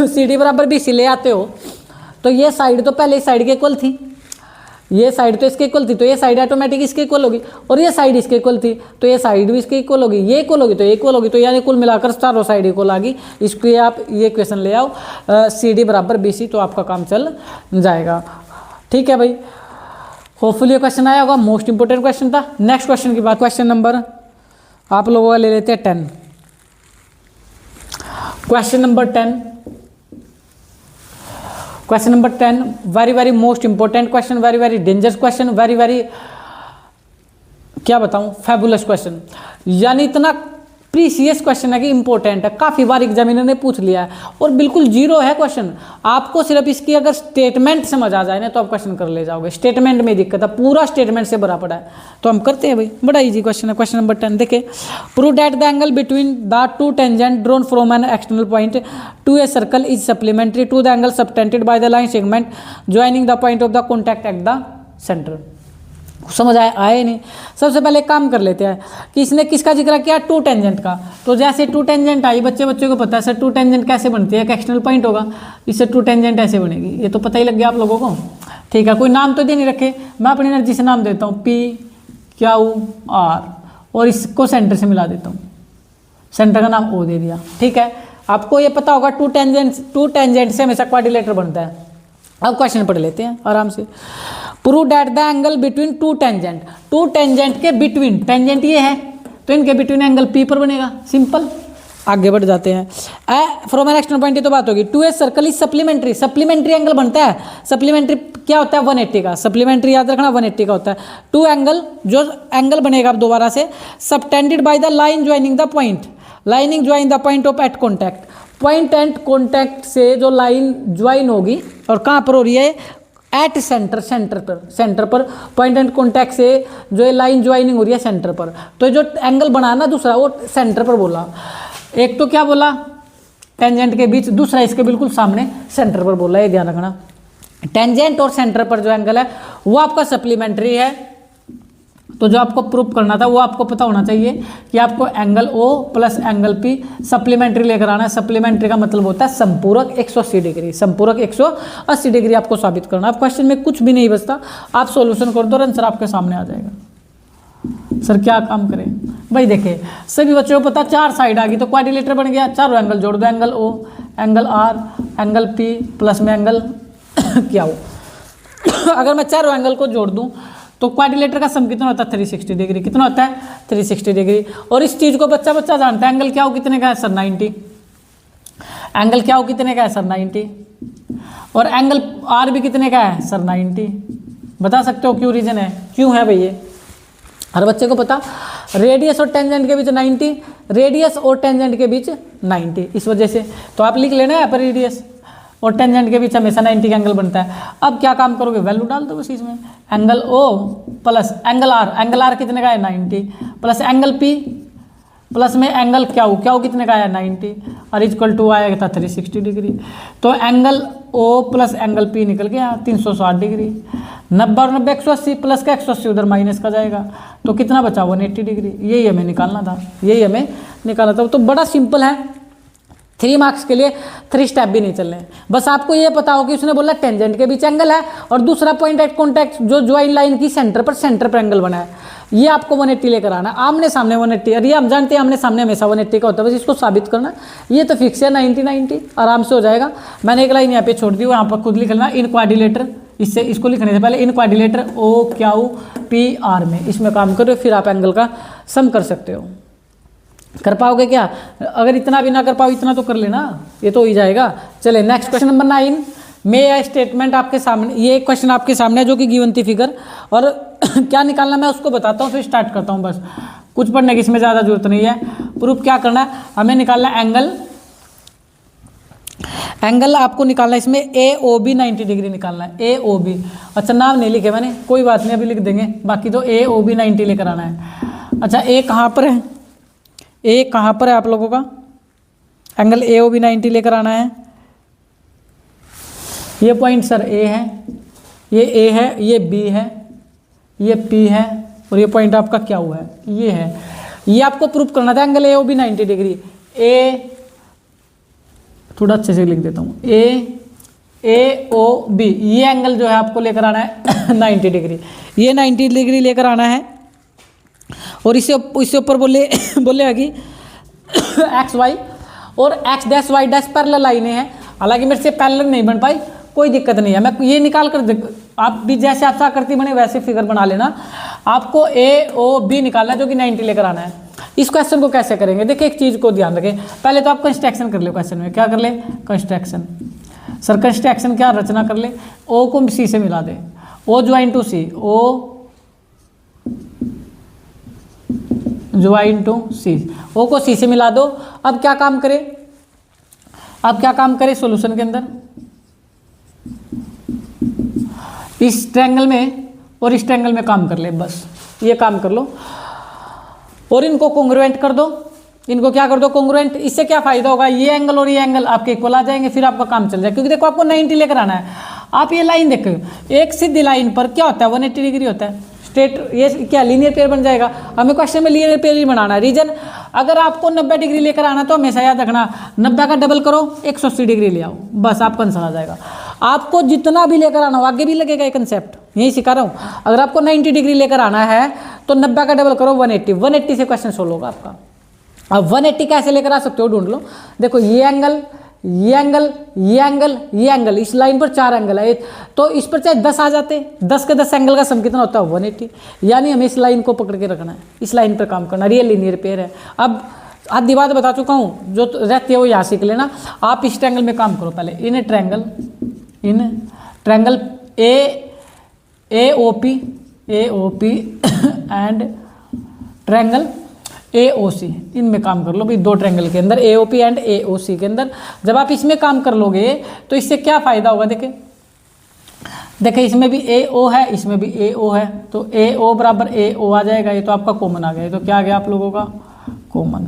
सी डी बराबर बी सी ले आते हो तो ये साइड तो पहले इस साइड के इक्वल थी, ये साइड तो इसके इक्वल थी, तो ये साइड ऑटोमेटिक इसके इक्वल होगी, और ये साइड इसके इक्वल थी तो ये साइड भी इसके इक्वल होगी, ये इक्वल होगी तो ये इक्वल होगी, तो यानी कुल मिलाकर चारों साइड इक्वल आ गई। इसको आप ये क्वेश्चन ले आओ सी डी बराबर बी सी, तो आपका काम चल जाएगा। ठीक है भाई, होपफुली ये क्वेश्चन आया होगा, मोस्ट इंपोर्टेंट क्वेश्चन था। नेक्स्ट क्वेश्चन की बात, क्वेश्चन नंबर आप लोगों का ले लेते हैं 10। Question number 10, question number 10 very very most important question, very very dangerous question, very very क्या बताऊं फैबुलस क्वेश्चन, यानी इतना प्रीसियस क्वेश्चन है कि इंपॉर्टेंट है, काफ़ी बार एग्जामिनर ने पूछ लिया है और बिल्कुल जीरो है क्वेश्चन। आपको सिर्फ इसकी अगर स्टेटमेंट समझ आ जाए ना तो आप क्वेश्चन कर ले जाओगे। स्टेटमेंट में दिक्कत है, पूरा स्टेटमेंट से भरा पड़ा है, तो हम करते हैं भाई, बड़ा इजी क्वेश्चन है। क्वेश्चन नंबर 10 देखिए, prove that the angle between the two tangent drawn from an external point to a circle is supplementary to the angle subtended by the line segment joining the point of the contact at the centre. समझ आए नहीं? सबसे पहले एक काम कर लेते हैं कि इसने किसका जिक्र किया, टू टेंजेंट का। तो जैसे टू टेंजेंट आई, बच्चे को पता है सर टू टेंजेंट कैसे बनती है, एक एक्सटर्नल पॉइंट होगा, इससे टू टेंजेंट ऐसे बनेगी, ये तो पता ही लग गया आप लोगों को। ठीक है, कोई नाम तो दे नहीं रखे, मैं अपनी एनर्जी से नाम देता हूँ पी क्यू आर, और इसको सेंटर से मिला देता हूँ, सेंटर का नाम ओ दे दिया। ठीक है, आपको ये पता होगा टू टेंजेंट से हमेशा क्वाड्रिलेटर बनता है। अब क्वेश्चन पढ़ लेते हैं आराम से। Prove that the angle between two tangent के बिटवीन, टेंजेंट ये है तो इनके बिटवीन एंगल पी पर बनेगा, सिंपल। आगे बढ़ जाते हैं। फ्रॉम एन एक्सटर्नल पॉइंट, तो बात होगी to a circle is supplementary angle बनता है। सप्लीमेंट्री क्या होता है, 180 का, सप्लीमेंट्री याद रखना 180 का होता है। टू एंगल, जो एंगल बनेगा अब दोबारा से, subtended by the line joining the point, lining join the point of eight contact, point and contact से जो लाइन ज्वाइन होगी, और कहाँ पर हो रही है, एट सेंटर पर पॉइंट एंड कॉन्टैक्ट से जो लाइन ज्वाइनिंग हो रही है सेंटर पर। तो जो एंगल बना ना दूसरा, वो सेंटर पर बोला। एक तो क्या बोला, टेंजेंट के बीच, दूसरा इसके बिल्कुल सामने सेंटर पर बोला, ये ध्यान रखना। टेंजेंट और सेंटर पर जो एंगल है वो आपका सप्लीमेंट्री है। तो जो आपको प्रूफ करना था वो आपको पता होना चाहिए कि आपको angle O plus angle P supplementary लेकर आना है। सप्लीमेंट्री का मतलब होता है संपूरक 180 डिग्री, संपूरक 180 डिग्री आपको साबित करना। अब क्वेश्चन में कुछ भी नहीं बचता, आप सॉल्यूशन कर दो और आंसर आपके सामने आ जाएगा। सर क्या काम करें भाई, देखिए सभी बच्चों को पता, चार साइड आ गई तो क्वाड्रिलेटर बन गया, चारों एंगल जोड़ दो, angle O, angle R, angle P plus में एंगल क्या हो। अगर मैं चारों एंगल को जोड़ दूं तो क्वाड्रिलेटर का सम कितना होता है, 360 डिग्री। कितना होता है, 360 डिग्री। और इस चीज़ को बच्चा जानता है, एंगल क्या हो कितने का है सर, 90। एंगल क्या हो कितने का है सर, 90। और एंगल आर भी कितने का है सर, 90। बता सकते हो क्यों, रीजन है क्यों है भाई ये, हर बच्चे को पता। रेडियस और टेंजेंट के बीच 90, रेडियस और टेंजेंट के बीच 90, इस वजह से। तो आप लिख लेना है पर रेडियस और टेंजेंट के बीच हमेशा 90 का एंगल बनता है। अब क्या काम करोगे, वैल्यू डाल दो बस इसमें, angle O plus angle R कितने का है, 90, प्लस एंगल पी प्लस में एंगल क्यू कितने का है, 90, और इक्वल टू आएगा था 360 डिग्री। तो angle O plus angle P निकल गया 360 डिग्री। 90 और 90 180 प्लस का 180 उधर माइनस का जाएगा, तो कितना बचा 180 डिग्री। यही हमें निकालना था, तो बड़ा सिंपल है। 3 मार्क्स के लिए 3 स्टेप भी नहीं चलने, बस आपको ये पता हो कि उसने बोला टेंजेंट के बीच एंगल है और दूसरा पॉइंट एट कॉन्टैक्ट जो ज्वाइन लाइन की सेंटर पर एंगल बना है, ये आपको 180 लेकर आना, आमने सामने 180। और ये हम जानते हैं आमने सामने हमेशा 180 का होता है, बस इसको साबित करना, ये तो फिक्स है 90 आराम से हो जाएगा। मैंने एक लाइन यहाँ पे छोड़ दी, यहाँ पर खुद लिख लेना, इन क्वाड्रिलेटर, इससे इसको लिखने से पहले in quadrilateral O Q P R में, इसमें काम करो, फिर आप एंगल का सम कर सकते हो। कर पाओगे क्या, अगर इतना भी ना कर पाओ इतना तो कर लेना, ये तो हो ही जाएगा। चले नेक्स्ट क्वेश्चन नंबर 9 में यह स्टेटमेंट आपके सामने, ये क्वेश्चन आपके सामने है जो कि गिवन थी फिगर, और क्या निकालना मैं उसको बताता हूँ फिर स्टार्ट करता हूँ। बस कुछ पढ़ने की इसमें ज़्यादा जरूरत नहीं है। प्रूफ क्या करना है, हमें निकालना एंगल आपको निकालना है इसमें ए ओ बी 90 डिग्री निकालना है, ए ओ बी। अच्छा नाम नहीं लिखे मैंने, कोई बात नहीं अभी लिख देंगे, बाकी तो ए ओ बी 90 लेकर आना है। अच्छा ए कहाँ पर है, ए कहाँ पर है आप लोगों का, एंगल ए ओ बी 90 लेकर आना है। ये पॉइंट सर ए है, ये ए है, ये बी है, ये पी है, और ये पॉइंट आपका क्या हुआ है, ये है। ये आपको प्रूफ करना था angle A O B 90 degree. ए थोड़ा अच्छे से लिख देता हूँ, ए ओ बी, ये एंगल जो है आपको लेकर आना है 90 डिग्री, ये 90 डिग्री लेकर आना है। और इससे ऊपर बोलेगा कि एक्स वाई और X dash Y dash parallel लाइनें हैं। हालांकि मेरे से पैरेलल नहीं बन पाई, कोई दिक्कत नहीं है, मैं ये निकाल कर, आप भी जैसे आप आकृति बने वैसे फिगर बना लेना। आपको ए ओ बी निकालना है जो कि 90 लेकर आना है। इस क्वेश्चन को कैसे करेंगे, देखिए एक चीज़ को ध्यान रखें, पहले तो आप कंस्ट्रक्शन कर ले क्वेश्चन में, क्या कर ले, कंस्ट्रक्शन। सर कंस्ट्रक्शन क्या, रचना कर ले, ओ को सी से मिला दे, O join to C, O join to C, O को सी से मिला दो। अब क्या काम करें, अब क्या काम करें सॉल्यूशन के अंदर, इस ट्रायंगल में और इस ट्रायंगल में काम कर ले, बस ये काम कर लो और इनको कॉन्ग्रुएंट कर दो। इनको क्या कर दो, कॉन्ग्रुएंट। इससे क्या फायदा होगा, ये एंगल और ये एंगल आपके इक्वल आ जाएंगे, फिर आपका काम चल जाएगा। क्योंकि देखो आपको 90 लेकर आना है। आप ये लाइन देखो, एक सीधी लाइन पर क्या होता है 180 डिग्री होता है, स्ट्रेट, ये क्या लीनियर पेयर बन जाएगा। हमें क्वेश्चन में लीनियर पेयर ही बनाना है। रीजन अगर आपको 90 डिग्री लेकर आना तो हमेशा याद रखना 90 का डबल करो 180 डिग्री ले आओ, बस आपका आंसर आ जाएगा। आपको जितना भी लेकर आना हो, आगे भी लगेगा ये कंसेप्ट, यही सिखा रहा हूँ। अगर आपको 90 डिग्री लेकर आना है तो 90 का डबल करो 180 से क्वेश्चन सोल्व होगा आपका। अब 180 कैसे लेकर आ सकते हो, ढूंढ लो। देखो ये एंगल, ये एंगल, ये एंगल, ये एंगल, इस लाइन पर 4 एंगल है, तो इस पर चाहे 10 आ जाते, 10 के 10 एंगल का सम कितना होता है 180। यानी हमें इस लाइन को पकड़ के रखना है, इस लाइन पर काम करना, रियल लीनियर पेयर है। अब आधी बात बता चुका हूँ, जो रहती है वो यहाँ सीख लेना। आप इस ट्रायंगल में काम करो पहले, in triangle A O P and triangle A O C, इनमें काम कर लो भाई, 2 ट्रायंगल के अंदर ए O P and A O सी के अंदर। जब आप इसमें काम कर लोगे तो इससे क्या फायदा होगा, देखें इसमें भी ए ओ है, इसमें भी ए ओ है, तो ए ओ बराबर ए ओ आ जाएगा। ये तो आपका कॉमन आ गया, तो क्या आ गया आप लोगों का कॉमन,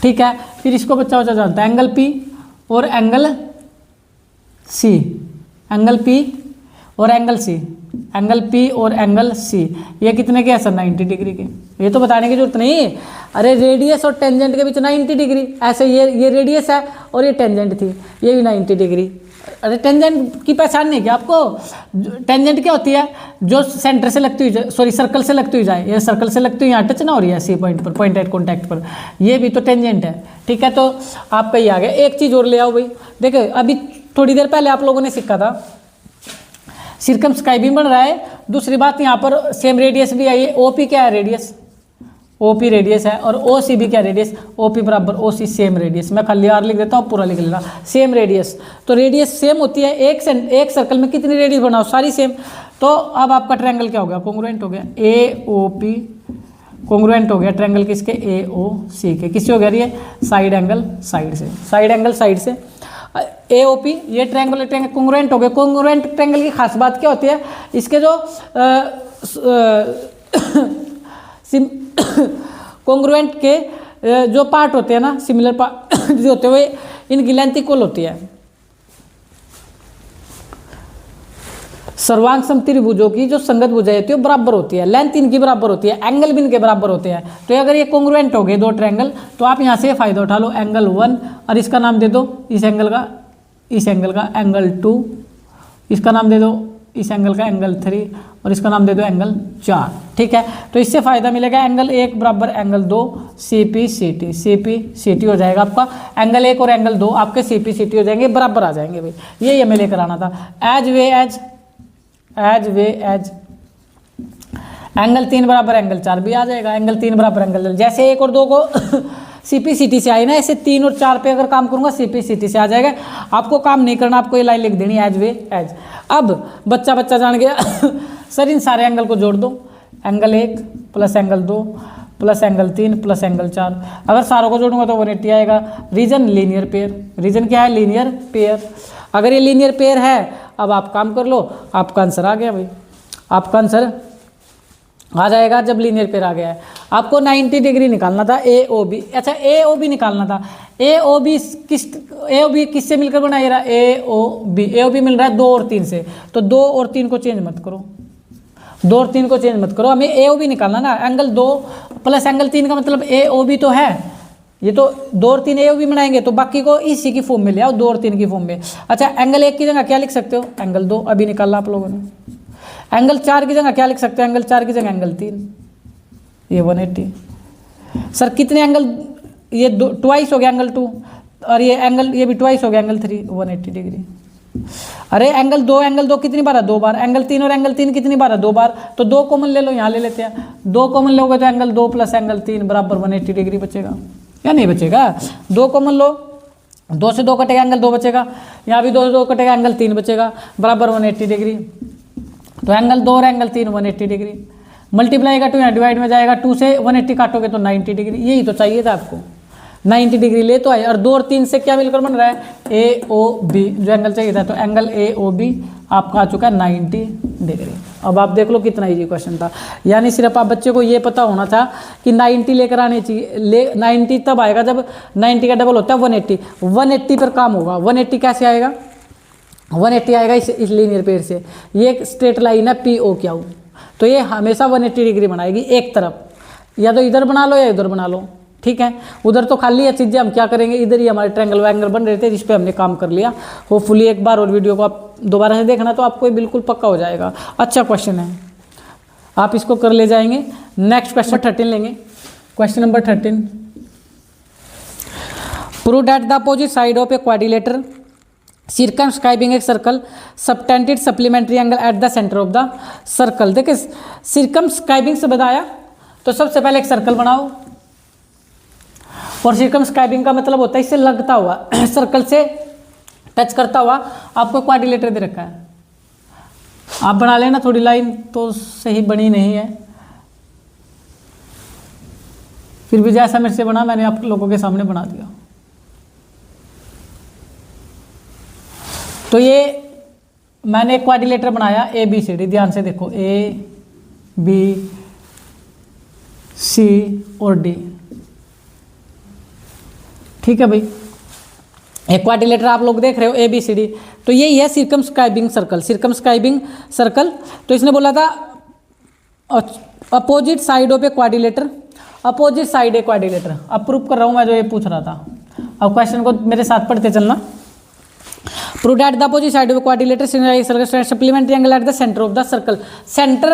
ठीक है। फिर इसको बच्चा जानता है, एंगल पी और एंगल सी, एंगल पी और एंगल सी, एंगल पी और एंगल सी, ये कितने के हैं सर 90 डिग्री के। ये तो बताने की जरूरत नहीं, अरे रेडियस और टेंजेंट के बीच 90 डिग्री, ऐसे ये रेडियस है और ये टेंजेंट थी, ये भी 90 डिग्री। अरे टेंजेंट की पहचान नहीं क्या आपको, टेंजेंट क्या होती है, जो सेंटर से लगती हुई, सॉरी सर्कल से लगती हुई जाए, ये सर्कल से लगती हुई यहाँ टच ना हो रही है सी पॉइंट पर, पॉइंट एट कॉन्टैक्ट पर, ये भी तो टेंजेंट है, ठीक है। तो आपका ये आ गया। एक चीज़ और ले आओ भाई, देखो अभी थोड़ी देर पहले आप लोगों ने सीखा था सिरकम स्काई बीम बन रहा है। दूसरी बात यहाँ पर सेम रेडियस भी आई है, ओपी क्या है रेडियस, ओपी रेडियस है, और ओ सी भी क्या रेडियस, ओपी बराबर ओ सी सेम रेडियस। मैं खाली आर लिख देता हूँ, पूरा लिख लेना, सेम रेडियस। तो रेडियस सेम होती है, एक सर्कल में कितनी रेडियस बनाओ सारी सेम। तो अब आपका ट्रायंगल क्या हो गया, कॉन्ग्रुएंट हो गया, ए ओ पी कॉन्ग्रुएंट हो गया ट्रायंगल किसके, ए ओ सी के। किससे हो गया ये, साइड एंगल साइड से, साइड एंगल साइड से। ए ओ पी ये ट्रायंगल कॉन्ग्रुएंट हो गया। कॉन्ग्रुएंट ट्रायंगल की खास बात क्या होती है, इसके जो कॉन्ग्रुएंट के जो पार्ट होते हैं ना, सिमिलर पार्ट जो होते हैं, वो इनकी लेंथ इक्वल होती है। सर्वांग समत्रिभुजों की जो संगत भुजाएं होती है वो बराबर होती है, लेंथ इनकी बराबर होती है, एंगल भी इनके बराबर होते हैं। तो अगर ये कॉन्ग्रुएंट हो गए 2 ट्रायंगल, तो आप यहाँ से फायदा उठा लो, एंगल 1 और इसका नाम दे दो इस एंगल का एंगल 2, इसका नाम दे दो इस एंगल का एंगल 3 और इसका नाम दे दो एंगल 4, ठीक है। तो इससे फायदा मिलेगा, एंगल 1 बराबर angle 2 C P C T हो जाएगा आपका। एंगल 1 और एंगल 2 आपके सी पी सी टी हो जाएंगे, बराबर आ जाएंगे भाई। ये हमें लेकर आना था। एज वे एज एंगल 3 बराबर एंगल 4 भी आ जाएगा, एंगल 3 बराबर एंगल, जैसे 1 और 2 को सीपी सीटी से आई ना, ऐसे 3 और 4 पे अगर काम करूंगा सीपी सीटी से आ जाएगा। आपको काम नहीं करना, आपको ये लाइन लिख देनी, एज वे एज। अब बच्चा जान गया सर इन सारे एंगल को जोड़ दो, angle 1 plus angle 2 plus angle 3 plus angle 4, अगर सारों को जोड़ूंगा तो 180 आएगा। रीजन लीनियर पेयर, रीजन क्या है, लीनियर पेयर। अगर ये लीनियर पेयर है, अब आप काम कर लो, आपका आंसर आ गया भाई, आपका आंसर आ जाएगा जब लीनियर पेयर आ गया है। आपको 90 डिग्री निकालना था, ए ओ बी। अच्छा ए ओ बी निकालना था, ए ओ बी किससे मिलकर बना, ये रहा ए ओ बी मिल रहा है 2 और 3 से। तो 2 और 3 को चेंज मत करो, 2 और 3 को चेंज मत करो, हमें ए ओ बी निकालना ना। एंगल 2 प्लस एंगल 3 का मतलब ए ओ बी तो है, ये तो 2 और 3 ए भी बनाएंगे तो बाकी को इसी की फॉर्म में ले आओ, 2 और 3 की फॉर्म में। अच्छा एंगल 1 की जगह क्या लिख सकते हो, एंगल 2 अभी निकाला आप लोगों ने। एंगल 4 की जगह क्या लिख सकते हो, एंगल 4 की जगह एंगल 3, ये 180। सर कितने एंगल, ये ट्वाइस हो गया एंगल 2, और ये एंगल ये भी ट्वाइस हो गया एंगल 3, 180 डिग्री। अरे एंगल 2 कितनी बार है, 2 बार। एंगल 3 और एंगल 3 कितनी बार है, 2 बार। तो 2 कॉमन ले लो, यहाँ ले लेते हैं। 2 कॉमन लोगे तो एंगल 2 प्लस एंगल 3 बराबर 180 डिग्री बचेगा या नहीं बचेगा। 2 कॉमन लो, 2 से 2 कटेगा एंगल 2 बचेगा, यहाँ भी 2 से 2 कटेगा एंगल 3 बचेगा बराबर 180 डिग्री। तो एंगल 2 और एंगल 3 180 डिग्री। मल्टीप्लाई का 2 यहाँ डिवाइड में जाएगा, 2 से 180 काटोगे तो 90 डिग्री। यही तो चाहिए था आपको, 90 डिग्री ले तो आए। और 2 और 3 से क्या मिलकर बन रहा है, ए ओ बी, जो एंगल चाहिए था। तो एंगल ए ओ बी आपका आ चुका है 90 डिग्री। अब आप देख लो कितना इजी क्वेश्चन था। यानी सिर्फ आप बच्चे को ये पता होना था कि 90 लेकर आने चाहिए। 90 तब आएगा जब 90 का डबल होता है 180। 180 पर काम होगा। 180 कैसे आएगा, 180 आएगा इस लीनियर पेयर से। ये एक स्ट्रेट लाइन है पी ओ क्यू, तो ये हमेशा 180 डिग्री बनाएगी एक तरफ। या तो इधर बना लो या इधर बना लो, ठीक है। उधर तो खाली है चीज़ें, हम क्या करेंगे, इधर ही हमारे ट्रायंगल वैंगल बन रहे थे जिस पे हमने काम कर लिया। होपफुली एक बार और वीडियो को आप दोबारा से देखना तो आपको ये बिल्कुल पक्का हो जाएगा। अच्छा क्वेश्चन है, आप इसको कर ले जाएंगे। नेक्स्ट क्वेश्चन 13 लेंगे। Question number 13, prove that the opposite side of A quadrilateral circumscribing एक circle subtended supplementary angle at the centre of the circle. देखिए circumscribing से बताया तो सबसे पहले एक सर्कल बनाओ, और circumscribing का मतलब होता है इससे लगता हुआ, सर्कल से टच करता हुआ आपको क्वाड्रिलेटर दे रखा है। आप बना लेना थोड़ी लाइन, तो सही बनी नहीं है, फिर भी जैसा मेरे से बना मैंने आप लोगों के सामने बना दिया। तो ये मैंने एक क्वाड्रिलेटर बनाया ए बी सी डी, ध्यान से देखो ए बी सी और डी, ठीक है भाई। एक क्वाड्रिलेटर आप लोग देख रहे हो ए बी सी डी, तो यही है सर्कमस्क्राइबिंग सर्कल। सर्कमस्क्राइबिंग सर्कल, तो इसने बोला था opposite side of A quadrilateral, opposite side A quadrilateral. अब प्रूफ कर रहा हूं मैं जो ये पूछ रहा था। अब क्वेश्चन को मेरे साथ पढ़ते चलना। Prove that the opposite side of quadrilateral supplementary angle at the centre of the circle, centre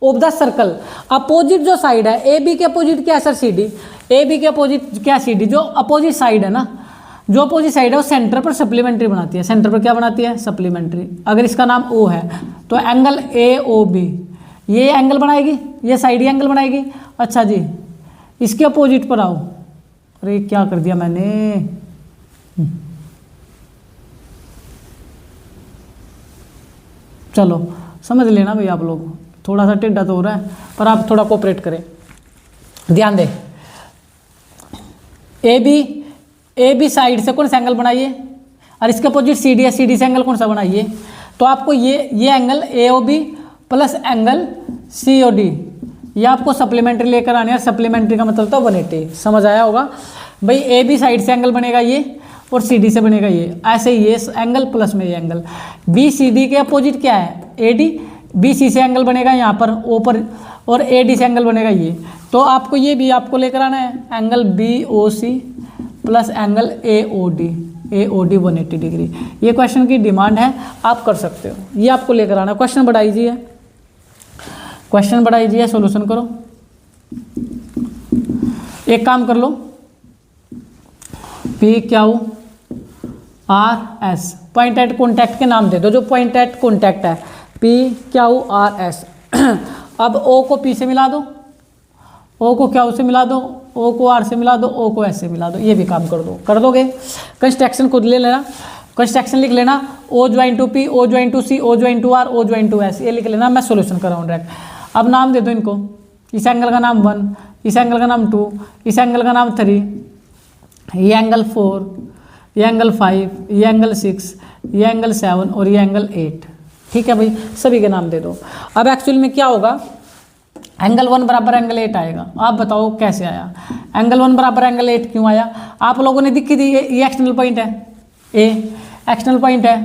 of the circle. Opposite जो साइड है, ए बी के अपोजिट क्या है sir, C D. A B के अपोजिट क्या, सी डी। जो opposite side है ना, जो अपोजिट साइड है वो सेंटर पर सप्लीमेंट्री बनाती है। सेंटर पर क्या बनाती है, सप्लीमेंट्री। अगर इसका नाम ओ है तो एंगल ए ओ बी ये एंगल बनाएगी, ये साइड ही एंगल बनाएगी। अच्छा जी, इसके अपोजिट पर आओ। अरे क्या कर दिया मैंने, चलो समझ लेना भाई आप लोग, थोड़ा सा टेढ़ा तो हो रहा है पर आप थोड़ा कोऑपरेट करें, ध्यान दें। ए बी साइड से कौन सा एंगल बनाइए, और इसके अपोजिट सी डी है, सी डी से एंगल कौन सा बनाइए। तो आपको ये angle A O B plus angle C O D ये आपको सप्लीमेंट्री लेकर आने हैं। सप्लीमेंट्री का मतलब तो 180, समझ आया होगा भाई। ए बी साइड से एंगल बनेगा ये, और सी डी से बनेगा ये। ऐसे ही ये एंगल प्लस में ये एंगल। बी सी डी के अपोजिट क्या है, ए डी। बी सी से एंगल बनेगा यहाँ पर ओ पर, और ए डी से एंगल बनेगा ये। तो आपको ये भी आपको लेकर आना है, angle B O C plus angle A O D 180 degree. ये क्वेश्चन की डिमांड है, आप कर सकते हो। ये आपको लेकर आना। क्वेश्चन बड़ा इजी है, क्वेश्चन बड़ा इजी है, सोल्यूशन करो। एक काम कर लो, P Q R S point at contact के नाम दे दो। जो पॉइंट एट कॉन्टैक्ट है पी क्यू आर एस। अब ओ को पी से मिला दो, ओ को क्यू से मिला दो, ओ को आर से मिला दो, ओ को एस से मिला दो। ये भी काम कर दो, कर दोगे। कंस्ट्रक्शन खुद ले लेना, कंस्ट्रक्शन लिख लेना। O join to P, O join to C, O join to R, O join to S, ये लिख लेना। मैं सोल्यूशन कर रहा हूँ डायरेक्ट। अब नाम दे दो इनको। इस एंगल का नाम 1, इस एंगल का नाम 2, इस एंगल का नाम 3, ये एंगल 4, ये एंगल 5, ये एंगल 6, ये एंगल 7 और ये एंगल 8। ठीक है भाई, सभी के नाम दे दो। अब एक्चुअल में क्या होगा, एंगल 1 बराबर एंगल 8 आएगा। आप बताओ कैसे आया एंगल 1 बराबर एंगल 8 क्यों आया। आप लोगों ने दिखी थी, ये एक्सटर्नल पॉइंट है, ए एक्सटर्नल पॉइंट है,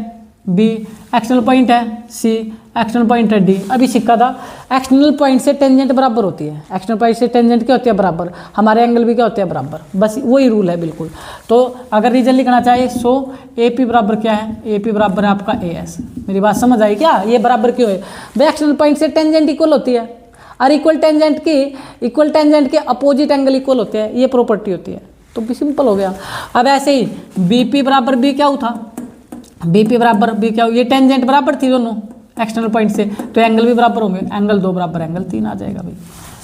बी एक्सटर्नल पॉइंट है, सी एक्सटर्नल पॉइंट है, डी। अभी सिक्का था एक्सटर्नल पॉइंट से टेंजेंट बराबर होती है, एक्सटर्नल पॉइंट से टेंजेंट क्या होती है बराबर, हमारे एंगल भी क्या होते हैं बराबर, बस वही रूल है बिल्कुल। तो अगर रीजन लिखना चाहिए सो ए पी बराबर क्या है, ए पी बराबर है आपका ए एस। मेरी बात समझ आई क्या, ये बराबर क्यों है भाई, एक्सटर्नल पॉइंट से टेंजेंट इक्वल होती है और इक्वल टेंजेंट के अपोजिट एंगल इक्वल होते हैं, ये प्रॉपर्टी होती है, तो भी सिंपल हो गया। अब ऐसे ही बी पी बराबर बी क्या था, बी पी बराबर बी क्या, ये टेंजेंट बराबर थी दोनों एक्सटर्नल पॉइंट से, तो एंगल भी बराबर होंगे, एंगल 2 बराबर एंगल 3 आ जाएगा भाई,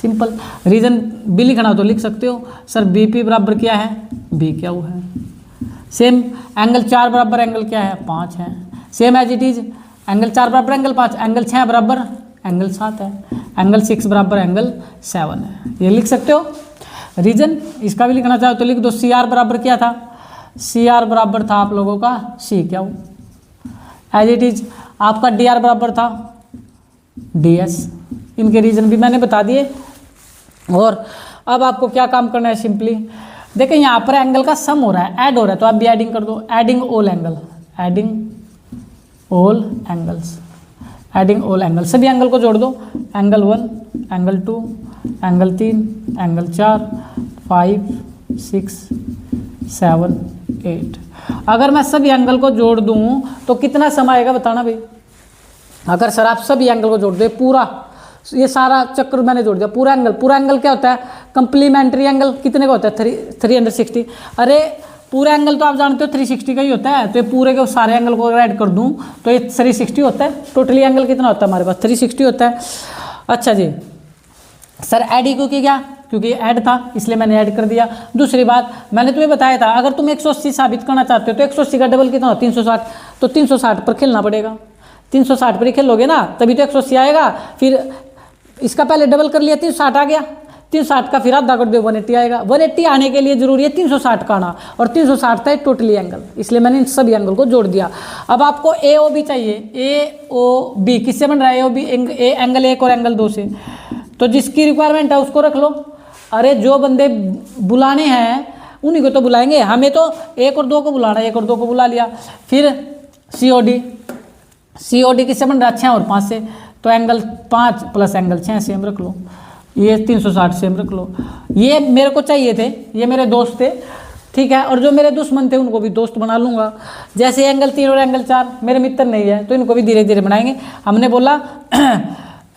सिंपल। रीजन बी लिखना तो लिख सकते हो सर, बी पी बराबर क्या है, बी क्या वो है। सेम एंगल 4 बराबर एंगल क्या है, 5 है। Same as it is angle 4 बराबर एंगल 5, एंगल 6 बराबर एंगल 7 है, एंगल 6 बराबर एंगल 7 है, ये लिख सकते हो। रीजन इसका भी लिखना चाहो तो लिख दो, सी आर बराबर क्या था, सी आर बराबर था आप लोगों का सी क्या हो, एज इट इज आपका डी आर बराबर था डी एस। इनके रीजन भी मैंने बता दिए। और अब आपको क्या काम करना है, सिंपली देखें यहाँ पर एंगल का सम हो रहा है, ऐड हो रहा है, तो आप भी एडिंग कर दो, adding all angle, adding all angles, adding all angle, सभी एंगल को जोड़ दो, एंगल 1, एंगल 2, एंगल 3, एंगल 4, 5, 6, 7, 8। अगर मैं सभी एंगल को जोड़ दूं तो कितना समय आएगा बताना भाई। अगर सर आप सभी एंगल को जोड़ दे, पूरा ये सारा चक्र मैंने जोड़ दिया, पूरा एंगल क्या होता है, कंप्लीमेंट्री एंगल कितने का होता है, 360। अरे पूरा एंगल तो आप जानते हो 360 का ही होता है, तो ये पूरे के सारे एंगल को अगर ऐड कर दूं तो ये 360 होता है। टोटली एंगल कितना होता है हमारे पास, 360 होता है। अच्छा जी सर ऐड ही क्यों किया, क्योंकि ऐड था इसलिए मैंने ऐड कर दिया। दूसरी बात मैंने तुम्हें बताया था, अगर तुम 180 साबित करना चाहते हो तो 180 का डबल कितना हो, 360, तो 360 पर खेलना पड़ेगा, 360 पर ही खेलोगे ना तभी तो 180 आएगा। फिर इसका पहले डबल कर लिया, 360 आ गया, 360 का फिर आधा कर दो 180 आएगा। 180 आने के लिए जरूरी है 360 का आना, और 360 था टोटली एंगल, इसलिए मैंने इन सभी एंगल को जोड़ दिया। अब आपको ए ओ बी चाहिए, ए ओ बी किससे बन रहा है, ए ओ बी एंगल 1 और एंगल 2 से, तो जिसकी रिक्वायरमेंट है उसको रख लो। अरे जो बंदे बुलाने हैं उन्हीं को तो बुलाएंगे, हमें तो 1 और 2 को बुलाना है, 1 और 2 को बुला लिया। फिर सी ओ डी किससे बन रहा है, 6 और 5 से, तो एंगल 5 प्लस एंगल 6 सेम रख लो, ये 360 सेम रख लो। ये मेरे को चाहिए थे, ये मेरे दोस्त थे, ठीक है, और जो मेरे दुश्मन थे उनको भी दोस्त बना लूँगा। जैसे एंगल 3 और एंगल 4 मेरे मित्र नहीं है तो इनको भी धीरे धीरे बनाएंगे। हमने बोला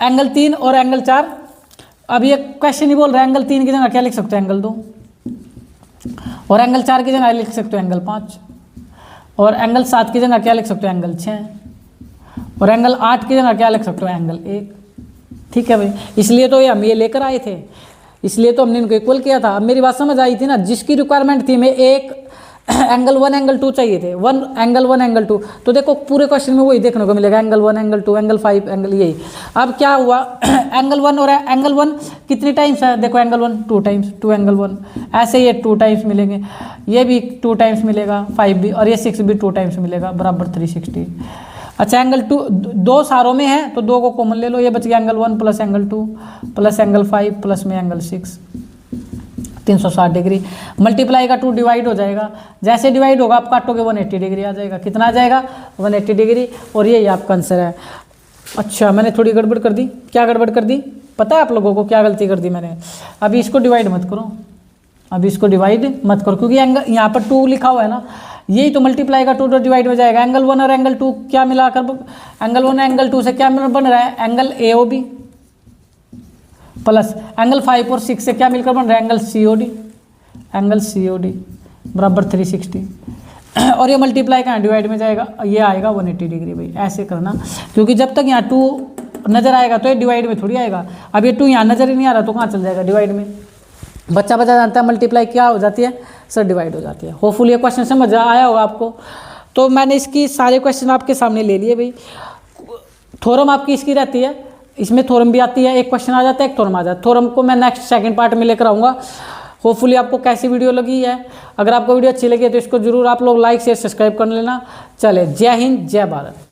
एंगल 3 और एंगल 4, अब ये क्वेश्चन ही बोल रहा है एंगल 3 की जगह क्या लिख सकते हो, एंगल 2, और एंगल 4 की जगह लिख सकते हो एंगल 5, और एंगल 7 की जगह क्या लिख सकते हो, एंगल 6, और एंगल 8 की जगह क्या लिख सकते हो, एंगल 1। ठीक है भाई, इसलिए तो ये हम ये लेकर आए थे, इसलिए तो हमने इनको इक्वल किया था। अब मेरी बात समझ आई थी ना, जिसकी रिक्वायरमेंट थी, मैं एक एंगल 1 एंगल 2 चाहिए थे, एंगल 1 एंगल 2, तो देखो पूरे क्वेश्चन में वही देखने को मिलेगा, एंगल 1 एंगल 2 एंगल 5 एंगल, यही। अब क्या हुआ एंगल 1 और एंगल 1 कितनी टाइम्स है, देखो एंगल 1 2 टाइम्स, 2 एंगल 1, ऐसे ये 2 टाइम्स मिलेंगे, ये भी 2 टाइम्स मिलेगा, 5 भी, और ये 6 भी 2 टाइम्स मिलेगा, बराबर 360। अच्छा एंगल 2 2 सारों में है तो 2 को कॉमन ले लो, ये बच गया angle 1 plus angle 2 plus angle 5 plus में एंगल 6, 360 डिग्री। मल्टीप्लाई का 2 डिवाइड हो जाएगा, जैसे डिवाइड होगा आप काटोगे 180 डिग्री आ जाएगा। कितना आ जाएगा, 180 डिग्री, और ये आपका आंसर है। अच्छा मैंने थोड़ी गड़बड़ कर दी, क्या गड़बड़ कर दी पता है आप लोगों को, क्या गलती कर दी मैंने। अभी इसको डिवाइड मत करो, अभी इसको डिवाइड मत करो, क्योंकि एंगल यहाँ पर 2 लिखा हुआ है ना, यही तो मल्टीप्लाई का 2 तो डिवाइड हो जाएगा। एंगल 1 और एंगल 2 क्या मिलाकर, एंगल 1 एंगल 2 से क्या बन रहा है, angle A O B, plus angle 5 और 6 से क्या मिलकर बन रहा है, angle C O D, angle C O D बराबर 360, और ये मल्टीप्लाई का डिवाइड में जाएगा, ये आएगा 180 डिग्री। भाई ऐसे करना, क्योंकि जब तक यहाँ 2 नजर आएगा तो ये डिवाइड में थोड़ी आएगा। अब ये 2 यहाँ नजर ही नहीं आ रहा तो कहाँ चल जाएगा, डिवाइड में। बच्चा जानता है मल्टीप्लाई क्या हो जाती है सर, डिवाइड हो जाती है। होपफुली ये क्वेश्चन समझ आया होगा आपको। तो मैंने इसकी सारे क्वेश्चन आपके सामने ले लिए भाई। थ्योरम आपकी इसकी रहती है, इसमें थ्योरम भी आती है, एक क्वेश्चन आ जाता है, एक थ्योरम आ जाता है। थ्योरम को मैं नेक्स्ट सेकंड पार्ट में लेकर आऊँगा। होपफुली आपको कैसी वीडियो लगी है, अगर आपको वीडियो अच्छी लगी है तो इसको जरूर आप लोग लाइक शेयर सब्सक्राइब कर लेना। चले, जय हिंद जय भारत।